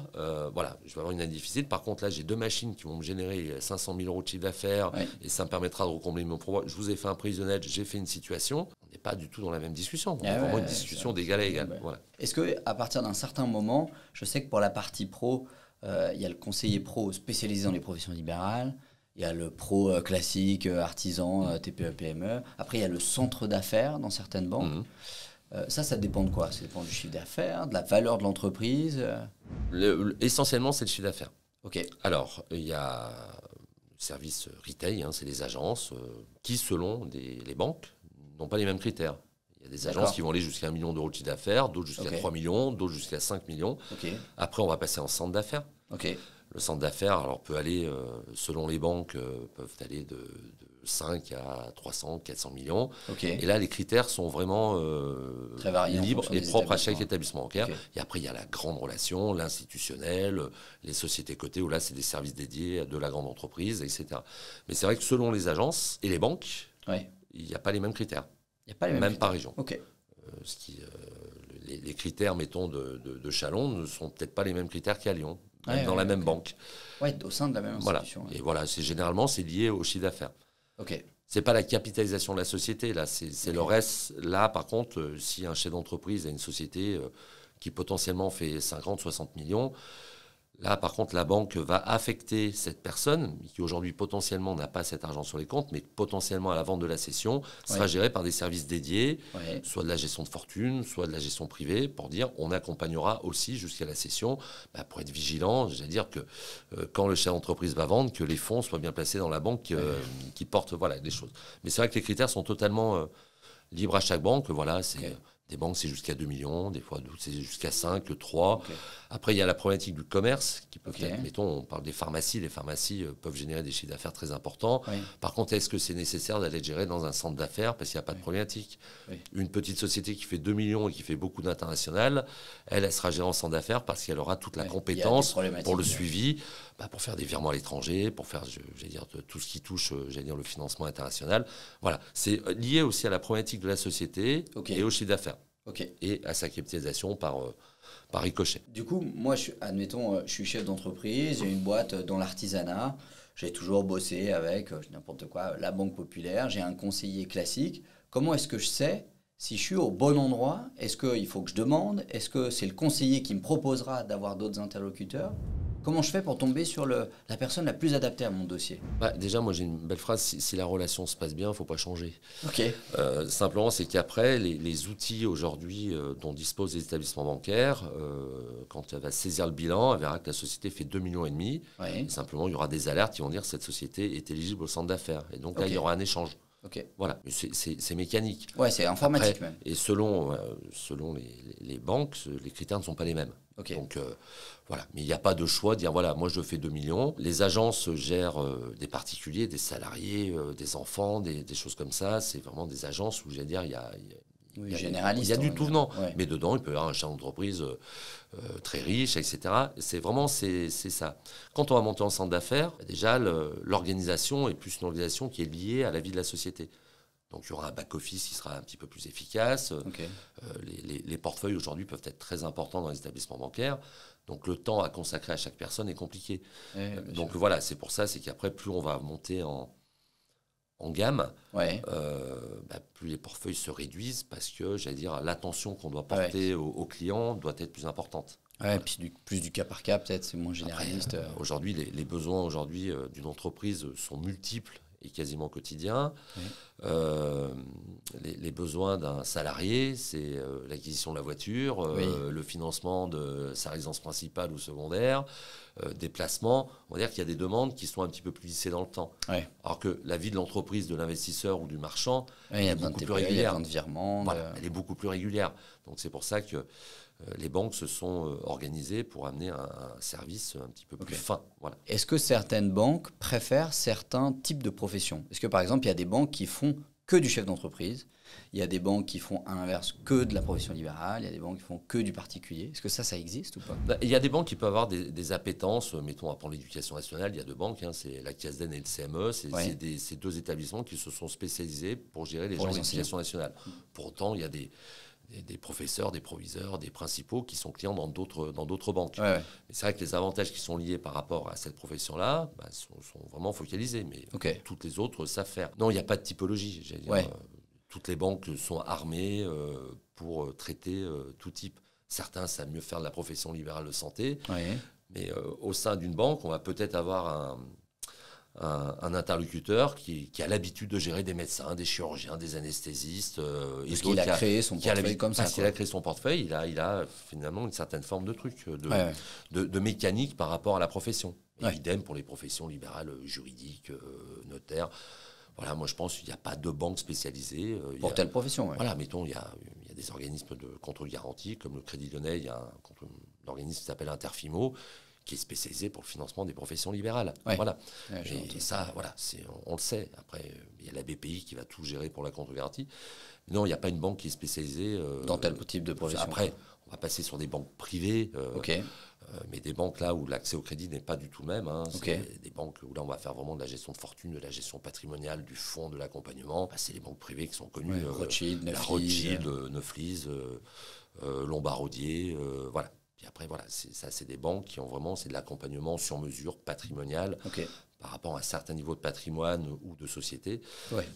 voilà, je vais avoir une année difficile, par contre là j'ai 2 machines qui vont me générer 500 000 € de chiffre d'affaires, et ça me permettra de recombler mon pouvoir. Je vous ai fait un prévisionnel, j'ai fait une situation, on n'est pas du tout dans la même discussion, on a vraiment une discussion d'égal à égal. Voilà. Est-ce qu'à partir d'un certain moment, je sais que pour la partie pro, il y a le conseiller pro spécialisé dans les professions libérales, il y a le pro classique, artisan, TPE, PME. Après, il y a le centre d'affaires dans certaines banques. Ça dépend de quoi? Ça dépend du chiffre d'affaires, de la valeur de l'entreprise. Essentiellement, c'est le chiffre d'affaires. Alors, il y a le service retail, c'est les agences qui, selon les banques, n'ont pas les mêmes critères. Il y a des agences qui vont aller jusqu'à 1 million d'euros de chiffre d'affaires, d'autres jusqu'à 3 millions, d'autres jusqu'à 5 millions. Après, on va passer en centre d'affaires. Le centre d'affaires, alors, peut aller, selon les banques, peuvent aller de 5 à 300, 400 millions. Et là, les critères sont vraiment libres et propres à chaque établissement bancaire. Et après, il y a la grande relation, l'institutionnel, les sociétés cotées, où là, c'est des services dédiés de la grande entreprise, etc. Mais c'est vrai que selon les agences et les banques, il n'y a pas les mêmes critères. Il n'y a pas les mêmes critères. Par région. Les critères, mettons, de Chalon ne sont peut-être pas les mêmes critères qu'à Lyon, même dans la même banque. Au sein de la même institution. Et voilà, généralement, c'est lié au chiffre d'affaires. C'est pas la capitalisation de la société, là, c'est le reste. Là, par contre, si un chef d'entreprise a une société qui potentiellement fait 50, 60 millions, là, par contre, la banque va affecter cette personne qui aujourd'hui potentiellement n'a pas cet argent sur les comptes, mais potentiellement à la vente de la cession sera gérée par des services dédiés, soit de la gestion de fortune, soit de la gestion privée, pour dire on accompagnera aussi jusqu'à la cession, pour être vigilant, j'allais dire que quand le chef d'entreprise va vendre, que les fonds soient bien placés dans la banque qui porte des choses. Mais c'est vrai que les critères sont totalement libres à chaque banque, voilà, c'est Des banques, c'est jusqu'à 2 millions, des fois c'est jusqu'à 5, 3. Okay. Après, il y a la problématique du commerce, qui peut Okay. mettons, on parle des pharmacies. Les pharmacies peuvent générer des chiffres d'affaires très importants. Oui. Par contre, est-ce que c'est nécessaire d'aller gérer dans un centre d'affaires parce qu'il n'y a pas de problématique? Oui. Une petite société qui fait 2 millions et qui fait beaucoup d'international, elle sera gérée en centre d'affaires parce qu'elle aura toute la compétence pour le suivi, pour faire des virements à l'étranger, pour faire, j'allais dire, tout ce qui touche, j'allais dire, le financement international. Voilà, c'est lié aussi à la problématique de la société et au chiffre d'affaires. Et à sa capitalisation par ricochet. Du coup, moi, admettons, je suis chef d'entreprise, j'ai une boîte dans l'artisanat, j'ai toujours bossé avec n'importe quoi, la Banque Populaire, j'ai un conseiller classique. Comment est-ce que je sais si je suis au bon endroit? Est-ce qu'il faut que je demande? Est-ce que c'est le conseiller qui me proposera d'avoir d'autres interlocuteurs? Comment je fais pour tomber sur la personne la plus adaptée à mon dossier? Déjà, moi, j'ai une belle phrase. Si la relation se passe bien, il ne faut pas changer. Okay. Simplement, c'est qu'après, les outils aujourd'hui dont disposent les établissements bancaires, quand elle va saisir le bilan, elle verra que la société fait 2,5 millions. Oui. Simplement, il y aura des alertes qui vont dire que cette société est éligible au centre d'affaires. Et donc là, il y aura un échange. Voilà, c'est mécanique. Ouais, c'est informatique. Après, même. Et selon les banques, les critères ne sont pas les mêmes. Donc voilà, mais il n'y a pas de choix de dire voilà, moi je fais 2 millions. Les agences gèrent des particuliers, des salariés, des enfants, des choses comme ça. C'est vraiment des agences où j'allais dire il y a du tout venant. Ouais. Mais dedans, il peut y avoir un chef d'entreprise très riche, etc. C'est vraiment c'est ça. Quand on va monter en centre d'affaires, déjà l'organisation est plus une organisation qui est liée à la vie de la société. Donc il y aura un back-office qui sera un petit peu plus efficace. Les portefeuilles aujourd'hui peuvent être très importants dans les établissements bancaires. Donc le temps à consacrer à chaque personne est compliqué. Donc voilà, c'est pour ça, c'est qu'après, plus on va monter en gamme, plus les portefeuilles se réduisent parce que, j'allais dire, l'attention qu'on doit porter aux clients doit être plus importante. Ouais, puis plus du cas par cas, peut-être, c'est moins généraliste. Aujourd'hui, les besoins d'une entreprise sont multiples et quasiment quotidiens. Les besoins d'un salarié, c'est l'acquisition de la voiture, le financement de sa résidence principale ou secondaire, déplacement. On va dire qu'il y a des demandes qui sont un petit peu plus lissées dans le temps. Alors que la vie de l'entreprise, de l'investisseur ou du marchand est beaucoup plus régulière. Elle est beaucoup plus régulière. Donc c'est pour ça que les banques se sont organisées pour amener un service un petit peu plus fin. Voilà. Est-ce que certaines banques préfèrent certains types de professions? Est-ce que par exemple, il y a des banques qui font que du chef d'entreprise, il y a des banques qui font à l'inverse que de la profession libérale, il y a des banques qui font que du particulier? Est-ce que ça existe ou pas? Il y a des banques qui peuvent avoir des appétences. Mettons, à prendre l'éducation nationale, il y a deux banques, c'est la CASDEN et le CME. C'est deux établissements qui se sont spécialisés pour gérer les gens de l'éducation nationale. Pour autant, il y a des professeurs, des proviseurs, des principaux qui sont clients dans d'autres banques. Mais c'est vrai que les avantages qui sont liés par rapport à cette profession-là sont vraiment focalisés. Mais toutes les autres savent faire. Non, il n'y a pas de typologie. J'allais dire, toutes les banques sont armées pour traiter tout type. Certains savent mieux faire de la profession libérale de santé. Mais au sein d'une banque, on va peut-être avoir un interlocuteur qui a l'habitude de gérer des médecins, des chirurgiens, des anesthésistes. Parce qu'il a créé son portefeuille comme ça. Parce qu'il a créé son portefeuille, il a finalement une certaine forme de truc, de mécanique par rapport à la profession. Idem pour les professions libérales, juridiques, notaires. Voilà, moi je pense qu'il n'y a pas de banque spécialisée. Pour telle profession, Voilà, mettons, il y a des organismes de contrôle garanti, comme le Crédit Lyonnais, il y a un organisme qui s'appelle Interfimo, qui est spécialisé pour le financement des professions libérales. Voilà. Et ça, voilà, on le sait. Après, il y a la BPI qui va tout gérer pour la contre-garantie. Non, il n'y a pas une banque qui est spécialisée dans tel type de profession. Après, on va passer sur des banques privées, mais des banques là où l'accès au crédit n'est pas du tout le même. C'est des banques où là, on va faire vraiment de la gestion de fortune, de la gestion patrimoniale, du fonds, de l'accompagnement. C'est les banques privées qui sont connues. Rothschild, Neuflize, Lombardier, voilà. Et après, voilà, c'est des banques qui ont vraiment, c'est de l'accompagnement sur mesure, patrimonial, par rapport à un certain niveau de patrimoine ou de société.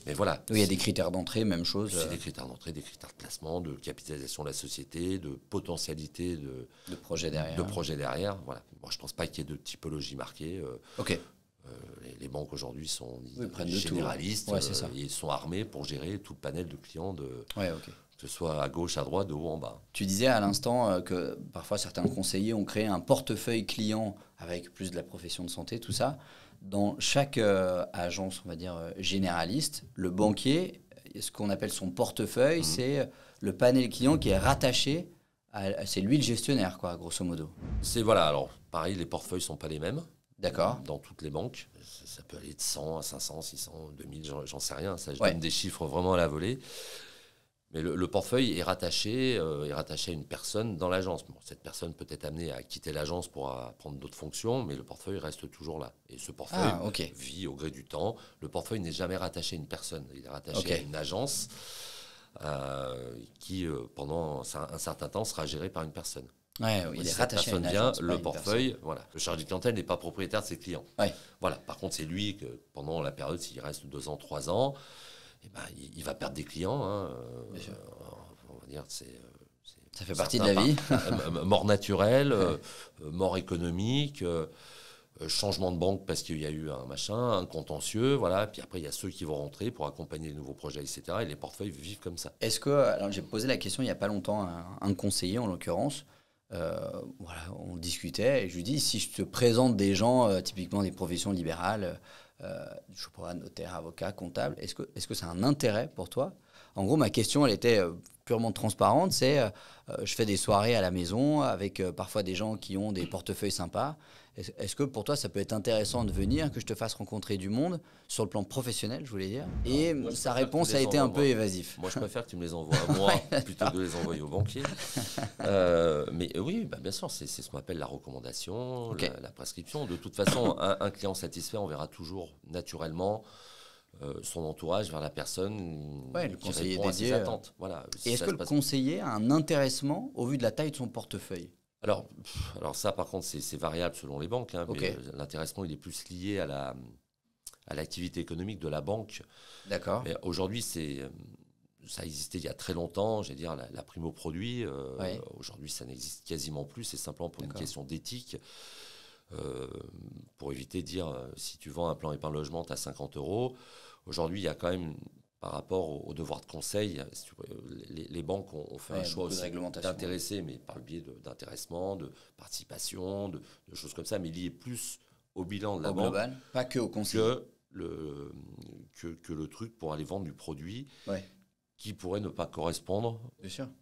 Mais voilà. Il y a des critères d'entrée, même chose. C'est des critères d'entrée, des critères de placement, de capitalisation de la société, de potentialité de projet derrière. Voilà. Moi, je ne pense pas qu'il y ait de typologie marquée. Les banques aujourd'hui sont généralistes. Ils sont armés pour gérer tout le panel de clients que ce soit à gauche, à droite, de haut en bas. Tu disais à l'instant que parfois certains conseillers ont créé un portefeuille client avec plus de la profession de santé, tout ça. Dans chaque agence, on va dire, généraliste, le banquier, ce qu'on appelle son portefeuille, c'est le panel client qui est rattaché c'est lui le gestionnaire, quoi, grosso modo. Voilà, alors pareil, les portefeuilles ne sont pas les mêmes. D'accord. Dans toutes les banques. Ça peut aller de 100 à 500, 600, 2000, j'en sais rien. Ça, je donne des chiffres vraiment à la volée. Mais le portefeuille est rattaché à une personne dans l'agence. Bon, cette personne peut être amenée à quitter l'agence pour prendre d'autres fonctions, mais le portefeuille reste toujours là. Et ce portefeuille vit au gré du temps. Le portefeuille n'est jamais rattaché à une personne. Il est rattaché à une agence qui, pendant un certain temps, sera gérée par une personne. Ouais, il est rattaché à une agence, le portefeuille, voilà. Le chargé de clientèle n'est pas propriétaire de ses clients. Ouais. Voilà. Par contre, c'est lui que pendant la période, s'il reste 2 ans, 3 ans, il va perdre des clients. On va dire, ça fait partie de la vie. Mort naturelle, mort économique, changement de banque parce qu'il y a eu un contentieux, voilà. Puis après, il y a ceux qui vont rentrer pour accompagner les nouveaux projets, etc. Et les portefeuilles vivent comme ça. Est-ce que, alors j'ai posé la question il n'y a pas longtemps à un conseiller en l'occurrence. On discutait et je lui dis si je te présente des gens typiquement des professions libérales, je sais pas, notaire, avocat, comptable, est-ce que c'est un intérêt pour toi? En gros, ma question elle était purement transparente, c'est je fais des soirées à la maison avec parfois des gens qui ont des portefeuilles sympas. Est-ce que pour toi ça peut être intéressant de venir, que je te fasse rencontrer du monde sur le plan professionnel, je voulais dire? Et sa réponse a été un peu évasif. Moi je préfère que tu me les envoies à moi plutôt que de les envoyer au banquier. Mais oui, bien sûr, c'est ce qu'on appelle la recommandation, la prescription. De toute façon, un client satisfait, on verra toujours naturellement son entourage vers la personne le qui conseiller répond dédié, à ses attentes. Voilà. Et est-ce que le conseiller a un intéressement au vu de la taille de son portefeuille? Alors ça, par contre, c'est variable selon les banques. Mais l'intéressement, il est plus lié à l'activité économique de la banque. D'accord. Mais aujourd'hui, ça existait il y a très longtemps, j'allais dire la prime au produit. Aujourd'hui, ça n'existe quasiment plus. C'est simplement pour une question d'éthique. Pour éviter de dire si tu vends un plan épargne logement, tu as 50 €. Aujourd'hui, il y a quand même, par rapport au devoir de conseil, les banques ont fait un choix aussi d'intéresser, mais par le biais d'intéressement, de participation, de choses comme ça, mais lié plus au bilan de la banque. Global, pas que au conseil. Que le truc pour aller vendre du produit qui pourrait ne pas correspondre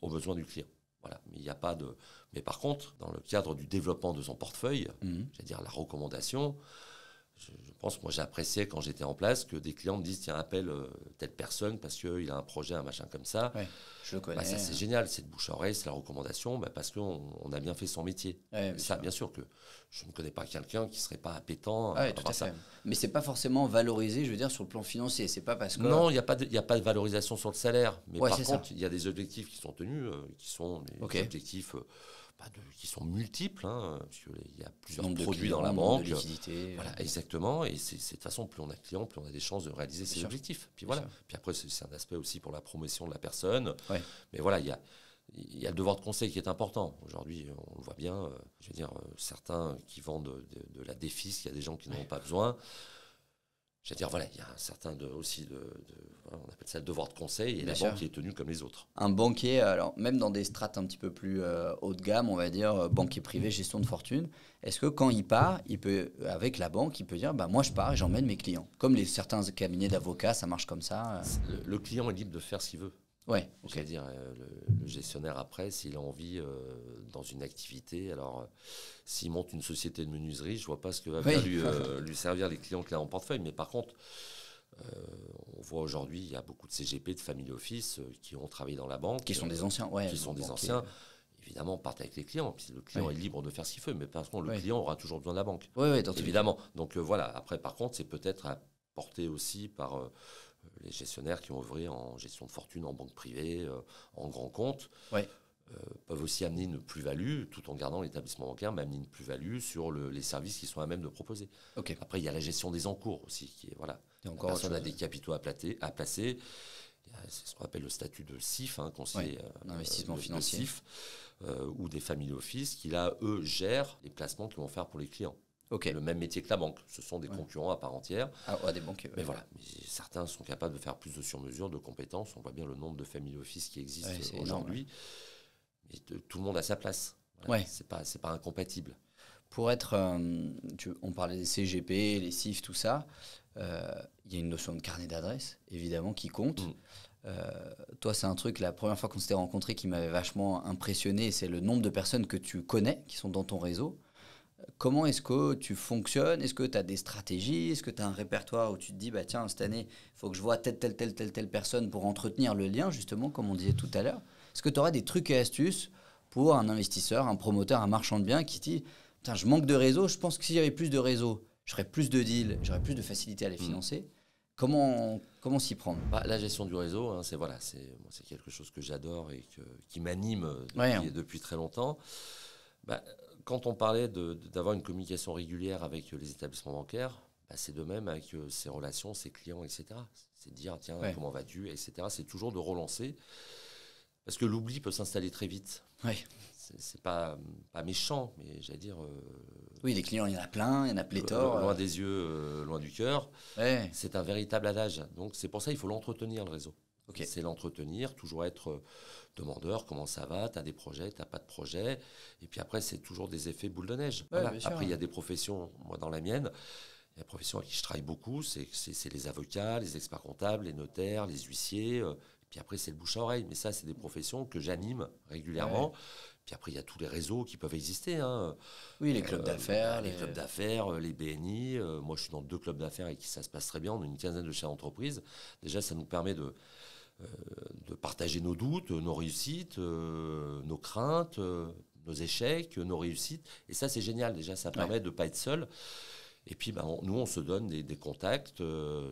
aux besoins du client. Voilà. Mais il n'y a pas de. Mais par contre, dans le cadre du développement de son portefeuille, c'est-à-dire la recommandation, je pense que moi j'ai apprécié quand j'étais en place que des clients me disent tiens, appelle telle personne parce qu'il a un projet, un machin comme ça. Ouais, je le connais. Ça c'est génial, c'est de bouche à oreille, c'est la recommandation, parce qu'on a bien fait son métier. Ça, bien sûr que je ne connais pas quelqu'un qui ne serait pas appétent à tout à fait. Mais c'est pas forcément valorisé, je veux dire, sur le plan financier. C'est pas parce que. Non, il n'y a pas de valorisation sur le salaire. Mais par contre, il y a des objectifs qui sont tenus, qui sont des objectifs qui sont multiples, puisqu'il y a plusieurs produits dans la banque. De liquidité. Voilà, exactement. Et c'est de toute façon, plus on a de clients, plus on a des chances de réaliser ces objectifs. Puis voilà. Puis après, c'est un aspect aussi pour la promotion de la personne. Mais voilà, il y a le devoir de conseil qui est important. Aujourd'hui, on le voit bien. Je veux dire, certains qui vendent de la défisque, il y a des gens qui n'en ont pas besoin. Je veux dire, voilà, il y a un certain on appelle ça le devoir de conseil, et la banque qui est tenue comme les autres. Un banquier, alors même dans des strates un petit peu plus haut de gamme, on va dire, banquier privé, gestion de fortune, est-ce que quand il part, avec la banque, il peut dire, moi je pars et j'emmène mes clients? Comme certains cabinets d'avocats, ça marche comme ça. Le client est libre de faire ce qu'il veut. Ouais, c'est-à-dire le gestionnaire après, s'il a envie dans une activité, alors s'il monte une société de menuiserie, je vois pas ce que va bien lui servir les clients qu'il a en portefeuille. Mais par contre, on voit aujourd'hui, il y a beaucoup de CGP, de family office qui ont travaillé dans la banque, qui sont des anciens, évidemment, partent avec les clients. Puis le client est libre de faire ce qu'il veut, mais par contre, le client aura toujours besoin de la banque. Évidemment. Donc voilà. Après, par contre, c'est peut-être apporté aussi par les gestionnaires qui ont œuvré en gestion de fortune, en banque privée, en grand compte, peuvent aussi amener une plus-value, tout en gardant l'établissement bancaire, mais amener une plus-value sur les services qui sont à même de proposer. Après, il y a la gestion des encours aussi, qui est, voilà, la personne a des capitaux à placer. C'est ce qu'on appelle le statut de CIF, conseiller d'investissement financier, CIF, ou des family office qui, là, eux, gèrent les placements qu'ils vont faire pour les clients. Le même métier que la banque. Ce sont des concurrents à part entière. Des banquiers. Mais voilà, certains sont capables de faire plus de sur-mesure, de compétences. On voit bien le nombre de family office qui existent aujourd'hui. Mais tout le monde a sa place. Voilà. C'est pas incompatible. Pour être, on parlait des CGP, les CIF, tout ça. Il y a une notion de carnet d'adresse, évidemment, qui compte. Toi, c'est un truc, la première fois qu'on s'était rencontrés, qui m'avait vachement impressionné, c'est le nombre de personnes que tu connais, qui sont dans ton réseau. Comment est-ce que tu fonctionnes? Est-ce que tu as des stratégies? Est-ce que tu as un répertoire où tu te dis, bah tiens, cette année, il faut que je vois telle personne pour entretenir le lien, justement, comme on disait tout à l'heure? Est-ce que tu auras des trucs et astuces pour un investisseur, un promoteur, un marchand de biens qui dit, putain, je manque de réseau, je pense que s'il y avait plus de réseau, j'aurais plus de deals, j'aurais plus de facilité à les financer. Comment s'y prendre? La gestion du réseau, hein, c'est quelque chose que j'adore et qui m'anime depuis très longtemps. Quand on parlait d'avoir une communication régulière avec les établissements bancaires, c'est de même avec ses relations, ses clients, etc. C'est de dire, tiens, comment vas-tu, etc. C'est toujours de relancer, parce que l'oubli peut s'installer très vite. Oui. C'est pas méchant, mais j'allais dire... oui, les clients, il y en a plein, il y en a pléthore. Loin des yeux, loin du cœur. Ouais. C'est un véritable adage. Donc c'est pour ça qu'il faut l'entretenir, le réseau. Okay. C'est l'entretenir, toujours être demandeur, comment ça va, tu as des projets, tu n'as pas de projet. Et puis après, c'est toujours des effets boule de neige. Ouais, voilà. Sûr, après, il y a des professions, moi dans la mienne, il y a des professions avec qui je travaille beaucoup, c'est les avocats, les experts comptables, les notaires, les huissiers. Puis après, c'est le bouche à oreille. Mais ça, c'est des professions que j'anime régulièrement. Ouais. Puis après, il y a tous les réseaux qui peuvent exister. Hein. Oui, les clubs d'affaires. Les clubs d'affaires, les BNI. Moi, je suis dans 2 clubs d'affaires avec qui ça se passe très bien. On a une quinzaine de chefs d'entreprise. Déjà, ça nous permet de partager nos doutes, nos réussites, nos craintes, nos échecs, nos réussites. Et ça, c'est génial. Déjà, ça permet de ne pas être seul. Et puis, nous, on se donne des contacts.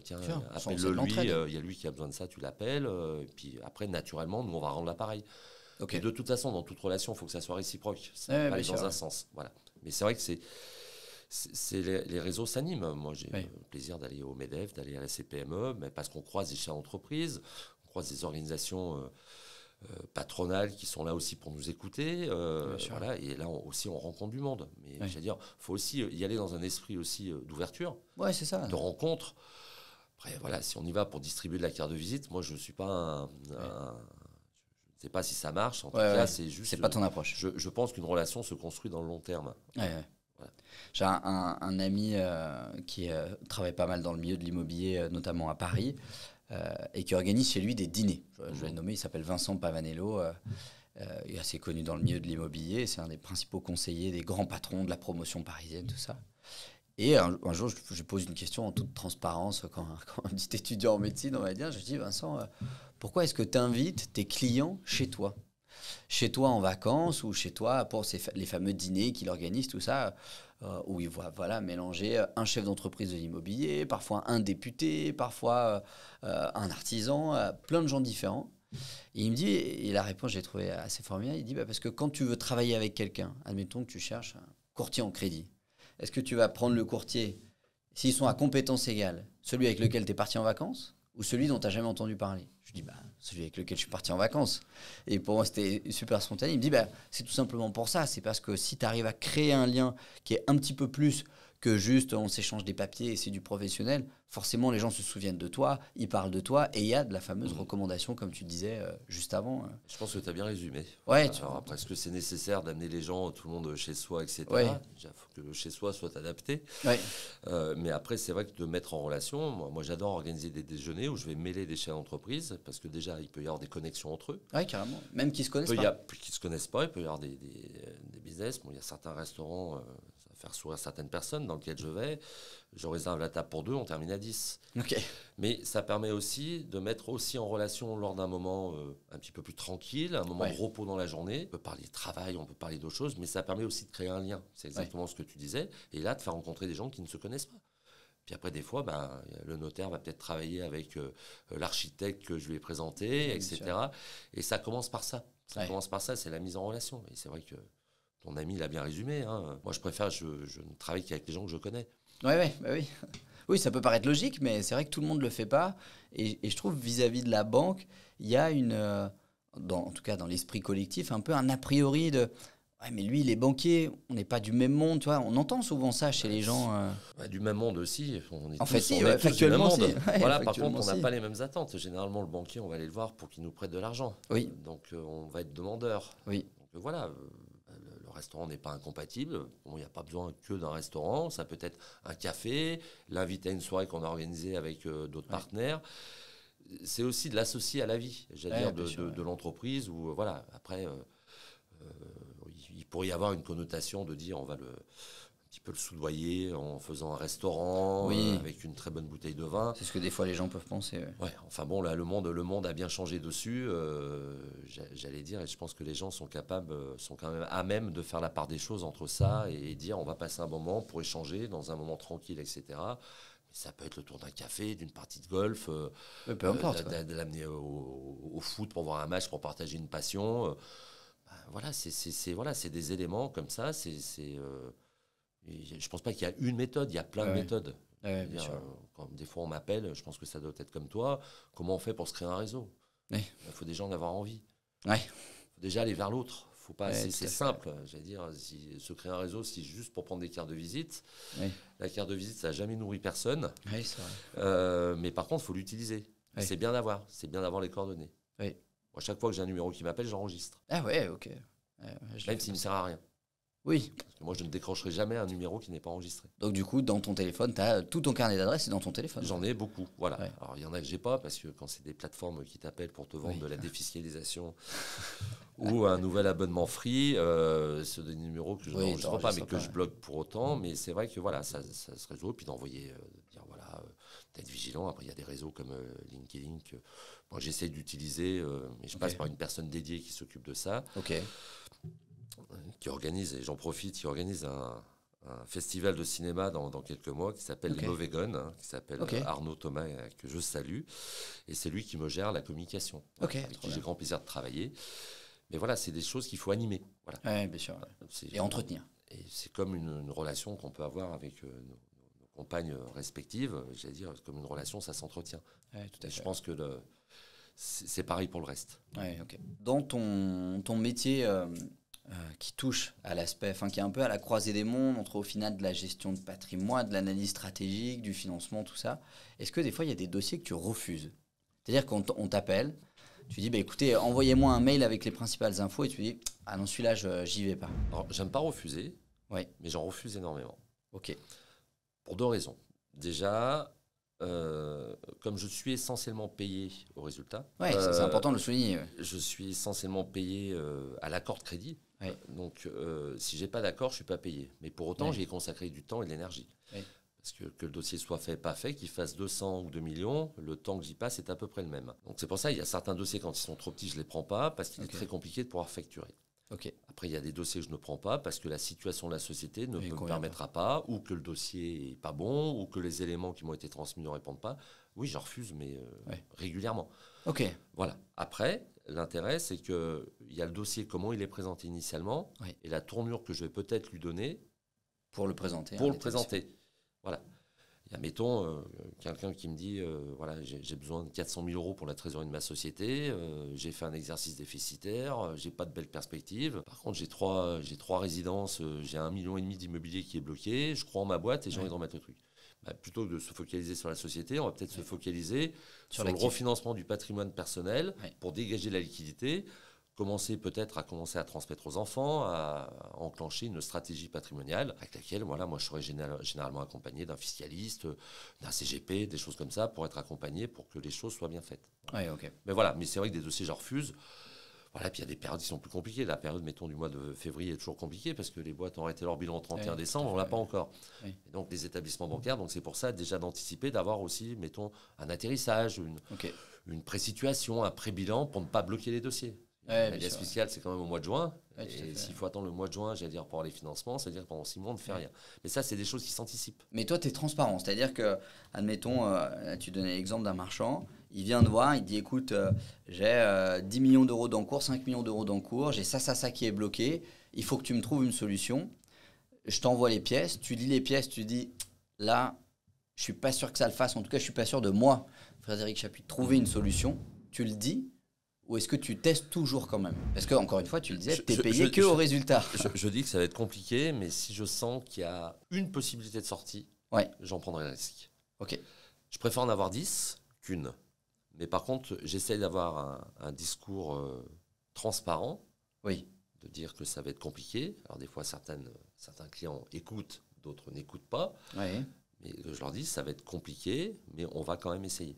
Tiens, appelle-le lui, il y a lui qui a besoin de ça, tu l'appelles. Et puis après, naturellement, nous, on va rendre l'appareil. Okay. Et de toute façon, dans toute relation, il faut que ça soit réciproque. Ça va aller dans un sens. Voilà. Mais c'est vrai que les réseaux s'animent. Moi, j'ai le plaisir d'aller au MEDEF, d'aller à la CPME, mais parce qu'on croise des chefs d'entreprise, on croise des organisations patronales qui sont là aussi pour nous écouter. Voilà, et là aussi, on rencontre du monde. Mais je veux dire, il faut aussi y aller dans un esprit aussi d'ouverture, c'est ça. De rencontre. Après, voilà, si on y va pour distribuer de la carte de visite, moi, je ne suis pas je ne sais pas si ça marche. En tout cas, c'est juste... C'est pas ton approche. Je pense qu'une relation se construit dans le long terme. Voilà. J'ai un ami qui travaille pas mal dans le milieu de l'immobilier, notamment à Paris, et qui organise chez lui des dîners. Je vais le nommer, il s'appelle Vincent Pavanello. Il est assez connu dans le milieu de l'immobilier. C'est un des principaux conseillers des grands patrons de la promotion parisienne, tout ça. Et un jour, je pose une question en toute transparence, quand un petit étudiant en médecine, on va dire, je dis, Vincent, pourquoi est-ce que tu invites tes clients chez toi ? Chez toi en vacances ou chez toi pour les fameux dîners qu'il organise, tout ça, où il voit mélanger un chef d'entreprise de l'immobilier, parfois un député, parfois un artisan, plein de gens différents. Et il me dit, et la réponse j'ai trouvé assez formidable, il dit parce que quand tu veux travailler avec quelqu'un, admettons que tu cherches un courtier en crédit, est-ce que tu vas prendre le courtier, s'ils sont à compétences égales, celui avec lequel tu es parti en vacances ou celui dont tu n'as jamais entendu parler? Je dis, celui avec lequel je suis parti en vacances. Et pour moi, c'était super spontané. Il me dit, c'est tout simplement pour ça. C'est parce que si tu arrives à créer un lien qui est un petit peu plus que juste on s'échange des papiers et c'est du professionnel, forcément, les gens se souviennent de toi, ils parlent de toi et il y a de la fameuse recommandation, comme tu disais juste avant. Je pense que tu as bien résumé. Ouais, alors, après, est-ce que c'est nécessaire d'amener les gens, tout le monde chez soi, etc. Il faut que le chez soi soit adapté. Ouais. Mais après, c'est vrai que de mettre en relation, moi j'adore organiser des déjeuners où je vais mêler des chefs d'entreprise parce que déjà, il peut y avoir des connexions entre eux. Oui, carrément. Même qui ne se connaissent pas. Qui ne se connaissent pas, il peut y avoir des business. Bon, il y a certains restaurants, ça va faire sourire certaines personnes dans lesquels je vais. Je réserve la table pour 2, on termine à 10. Okay. Mais ça permet aussi de mettre aussi en relation lors d'un moment un petit peu plus tranquille, un moment de repos dans la journée. On peut parler de travail, on peut parler d'autres choses, mais ça permet aussi de créer un lien. C'est exactement ce que tu disais. Et là, de faire rencontrer des gens qui ne se connaissent pas. Puis après, des fois, le notaire va peut-être travailler avec l'architecte que je lui ai présenté, etc. Et ça commence par ça. Ça commence par ça, c'est la mise en relation. Et c'est vrai que ton ami l'a bien résumé. Hein. Moi, je préfère, je ne travaille qu'avec les gens que je connais. Oui. Oui, ça peut paraître logique, mais c'est vrai que tout le monde ne le fait pas. Et je trouve, vis-à-vis de la banque, il y a en tout cas dans l'esprit collectif, un peu un a priori de... Ouais, mais lui, il est banquier, on n'est pas du même monde, tu vois. On entend souvent ça chez les gens. Du même monde aussi. On est en fait, factuellement aussi. Voilà, par contre, on n'a pas les mêmes attentes. Généralement, le banquier, on va aller le voir pour qu'il nous prête de l'argent. Oui. Donc, on va être demandeur. Oui. Donc, voilà. Le restaurant n'est pas incompatible. Bon, il n'y a pas besoin que d'un restaurant. Ça peut être un café, l'inviter à une soirée qu'on a organisée avec d'autres partenaires. c'est aussi de l'associer à la vie, j'allais dire, sûr, de l'entreprise. Où, voilà, après, il pourrait y avoir une connotation de dire on va un petit peu le soudoyer en faisant un restaurant avec une très bonne bouteille de vin. C'est ce que des fois les gens peuvent penser. Ouais, enfin bon, là, le monde a bien changé dessus, j'allais dire, et je pense que les gens sont capables, sont quand même à même de faire la part des choses entre ça et dire on va passer un moment pour échanger dans un moment tranquille, etc. Mais ça peut être le tour d'un café, d'une partie de golf, Peu importe. de l'amener au foot pour voir un match, pour partager une passion. Voilà, c'est des éléments comme ça. Je pense pas qu'il y a une méthode, il y a plein de méthodes. Bien sûr. Quand des fois on m'appelle, je pense que ça doit être comme toi. Comment on fait pour se créer un réseau ? Il faut déjà en avoir envie. Il faut déjà aller vers l'autre. Faut pas, c'est simple. J'allais dire, se créer un réseau, c'est juste pour prendre des cartes de visite. La carte de visite, ça n'a jamais nourri personne. C'est vrai. Mais par contre, il faut l'utiliser. C'est bien d'avoir. C'est bien d'avoir les coordonnées. Moi, chaque fois que j'ai un numéro qui m'appelle, j'enregistre. Ah ouais, ok. Même s'il ne me sert à rien. Oui. Parce que moi, je ne décrocherai jamais un numéro qui n'est pas enregistré. Donc, du coup, dans ton téléphone, tu as tout ton carnet d'adresses dans ton téléphone. J'en ai beaucoup, voilà. Alors, il y en a que j'ai pas, parce que quand c'est des plateformes qui t'appellent pour te vendre de la défiscalisation ou un nouvel abonnement free, c'est des numéros que je n'enregistre pas, mais que je bloque pour autant. Mais c'est vrai que voilà, ça se résout. Puis d'envoyer, dire voilà, d'être vigilant. Après, il y a des réseaux comme LinkedIn que moi, j'essaie d'utiliser, mais je passe par une personne dédiée qui s'occupe de ça. Qui organise, et j'en profite, qui organise un festival de cinéma dans quelques mois qui s'appelle Les Mauvais Gones, qui s'appelle Arnaud Thomas, que je salue. Et c'est lui qui me gère la communication, avec qui j'ai grand plaisir de travailler. Mais voilà, c'est des choses qu'il faut animer. Voilà. Bien sûr. Et entretenir. Et c'est comme une relation qu'on peut avoir avec nos compagnes respectives. J'allais dire, comme une relation, ça s'entretient. Je pense que c'est pareil pour le reste. Dans ton métier... qui touche à l'aspect, enfin qui est un peu à la croisée des mondes entre au final de la gestion de patrimoine, de l'analyse stratégique, du financement, tout ça. Est-ce que des fois il y a des dossiers que tu refuses ? C'est-à-dire qu'on t'appelle, tu dis écoutez, envoyez-moi un mail avec les principales infos et tu dis ah non celui-là j'y vais pas. Alors j'aime pas refuser, mais j'en refuse énormément. Pour deux raisons. Déjà, comme je suis essentiellement payé au résultat. C'est important de le souligner. Je suis essentiellement payé à l'accord de crédit. Donc, si j'ai pas d'accord, je suis pas payé. Mais pour autant, j'y ai consacré du temps et de l'énergie. Parce que le dossier soit fait, pas fait, qu'il fasse 200 ou 2 millions, le temps que j'y passe est à peu près le même. Donc, c'est pour ça, il y a certains dossiers, quand ils sont trop petits, je les prends pas, parce qu'il est très compliqué de pouvoir facturer. Après, il y a des dossiers que je ne prends pas parce que la situation de la société ne me permettra pas, ou que le dossier n'est pas bon, ou que les éléments qui m'ont été transmis ne répondent pas. Oui, j'en refuse, mais régulièrement. Voilà. Après, l'intérêt, c'est qu'il y a le dossier, comment il est présenté initialement, et la tournure que je vais peut-être lui donner pour le présenter. Voilà. Il y a, mettons, quelqu'un qui me dit, voilà, j'ai besoin de 400 000 euros pour la trésorerie de ma société, j'ai fait un exercice déficitaire, j'ai pas de belles perspectives. Par contre, j'ai trois résidences, j'ai 1,5 million d'immobilier qui est bloqué, je crois en ma boîte et j'ai envie de remettre le truc. Plutôt que de se focaliser sur la société, on va peut-être se focaliser sur le refinancement du patrimoine personnel pour dégager la liquidité. Commencer à transmettre aux enfants, à enclencher une stratégie patrimoniale avec laquelle, moi je serais généralement accompagné d'un fiscaliste, d'un CGP, des choses comme ça, pour être accompagné pour que les choses soient bien faites. Mais c'est vrai que des dossiers, je refuse. Voilà, puis il y a des périodes qui sont plus compliquées. La période, mettons, du mois de février est toujours compliquée parce que les boîtes ont arrêté leur bilan au 31 décembre, on ne l'a pas encore. Et donc, les établissements bancaires, donc c'est pour ça déjà d'anticiper, d'avoir aussi, mettons, un atterrissage, une pré-situation, un pré-bilan pour ne pas bloquer les dossiers. La liasse fiscale, c'est quand même au mois de juin. Et s'il faut attendre le mois de juin, j'allais dire, pour avoir les financements, c'est-à-dire que pendant 6 mois, on ne fait rien. Mais ça, c'est des choses qui s'anticipent. Mais toi, tu es transparent. C'est-à-dire que, admettons, tu donnais l'exemple d'un marchand, il vient te voir, il te dit, écoute, j'ai 10 millions d'euros d'encours, 5 millions d'euros d'encours, j'ai ça qui est bloqué, il faut que tu me trouves une solution. Je t'envoie les pièces, tu lis les pièces, tu dis, là, je suis pas sûr que ça le fasse. En tout cas, je suis pas sûr de moi, Frédéric Chapuis, de trouver une solution. Tu le dis. Ou est-ce que tu testes toujours quand même ? Parce que, encore une fois, tu le disais, tu n'es payé au résultat. Je dis que ça va être compliqué, mais si je sens qu'il y a une possibilité de sortie, j'en prendrai le risque. Je préfère en avoir 10 qu'une. Mais par contre, j'essaie d'avoir un discours transparent, de dire que ça va être compliqué. Alors des fois, certains clients écoutent, d'autres n'écoutent pas. Mais je leur dis, ça va être compliqué, mais on va quand même essayer.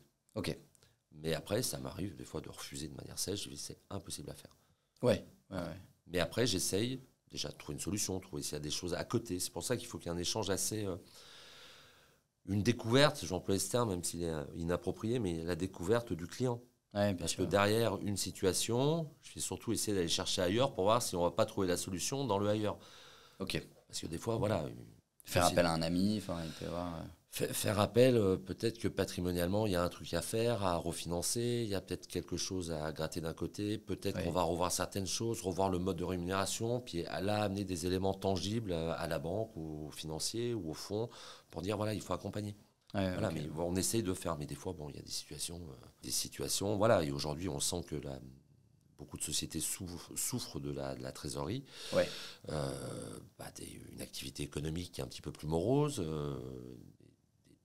Mais après, ça m'arrive des fois de refuser de manière sèche. Je dis, c'est impossible à faire. Ouais. Mais après, j'essaye déjà de trouver une solution, trouver s'il y a des choses à côté. C'est pour ça qu'il faut qu'il y ait un échange assez... une découverte, j'emploie ce terme, même s'il est inapproprié, mais la découverte du client. Ouais, bien Parce sûr. que derrière une situation, je vais surtout essayer d'aller chercher ailleurs pour voir si on ne va pas trouver la solution dans le ailleurs. Ok. Parce que des fois, voilà... Faire appel à un ami, enfin, il peut y avoir... Faire appel, peut-être que patrimonialement, il y a un truc à faire, à refinancer, il y a peut-être quelque chose à gratter d'un côté, peut-être qu'on va revoir certaines choses, revoir le mode de rémunération, puis là, amener des éléments tangibles à la banque ou au financier ou au fonds pour dire, voilà, il faut accompagner. Voilà, mais on essaye de faire, mais des fois, bon, il y a des situations, voilà, et aujourd'hui, on sent que beaucoup de sociétés souffrent de la trésorerie. Ouais. Une activité économique qui est un petit peu plus morose,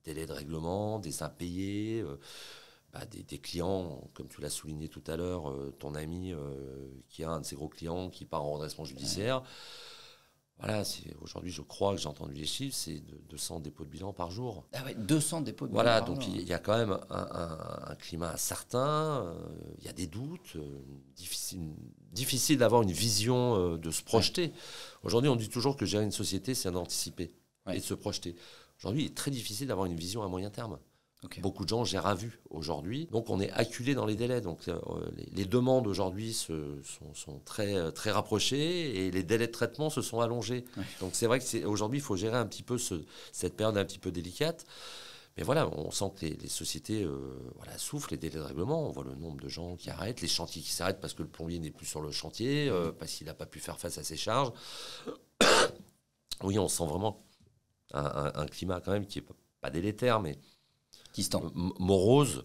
des délais de règlement, des impayés, des clients, comme tu l'as souligné tout à l'heure, ton ami qui a un de ses gros clients qui part en redressement judiciaire. Voilà, aujourd'hui, je crois que j'ai entendu les chiffres, c'est 200 dépôts de bilan par jour. Ah ouais, 200 dépôts de bilan voilà, par donc jour. il y a quand même un climat certain, il y a des doutes, difficile d'avoir une vision, de se projeter. Aujourd'hui, on dit toujours que gérer une société, c'est d'anticiper et de se projeter. Aujourd'hui, il est très difficile d'avoir une vision à moyen terme. Okay. Beaucoup de gens gèrent à vue aujourd'hui, donc on est acculé dans les délais. Donc les demandes aujourd'hui sont très, très rapprochées et les délais de traitement se sont allongés. Ouais. Donc c'est vrai qu'aujourd'hui, il faut gérer un petit peu cette période un petit peu délicate. Mais voilà, on sent que les sociétés souffrent, les délais de règlement. On voit le nombre de gens qui arrêtent, les chantiers qui s'arrêtent parce que le plombier n'est plus sur le chantier, parce qu'il n'a pas pu faire face à ses charges. Oui, on sent vraiment un climat quand même qui n'est pas délétère, mais qui se tend. Morose.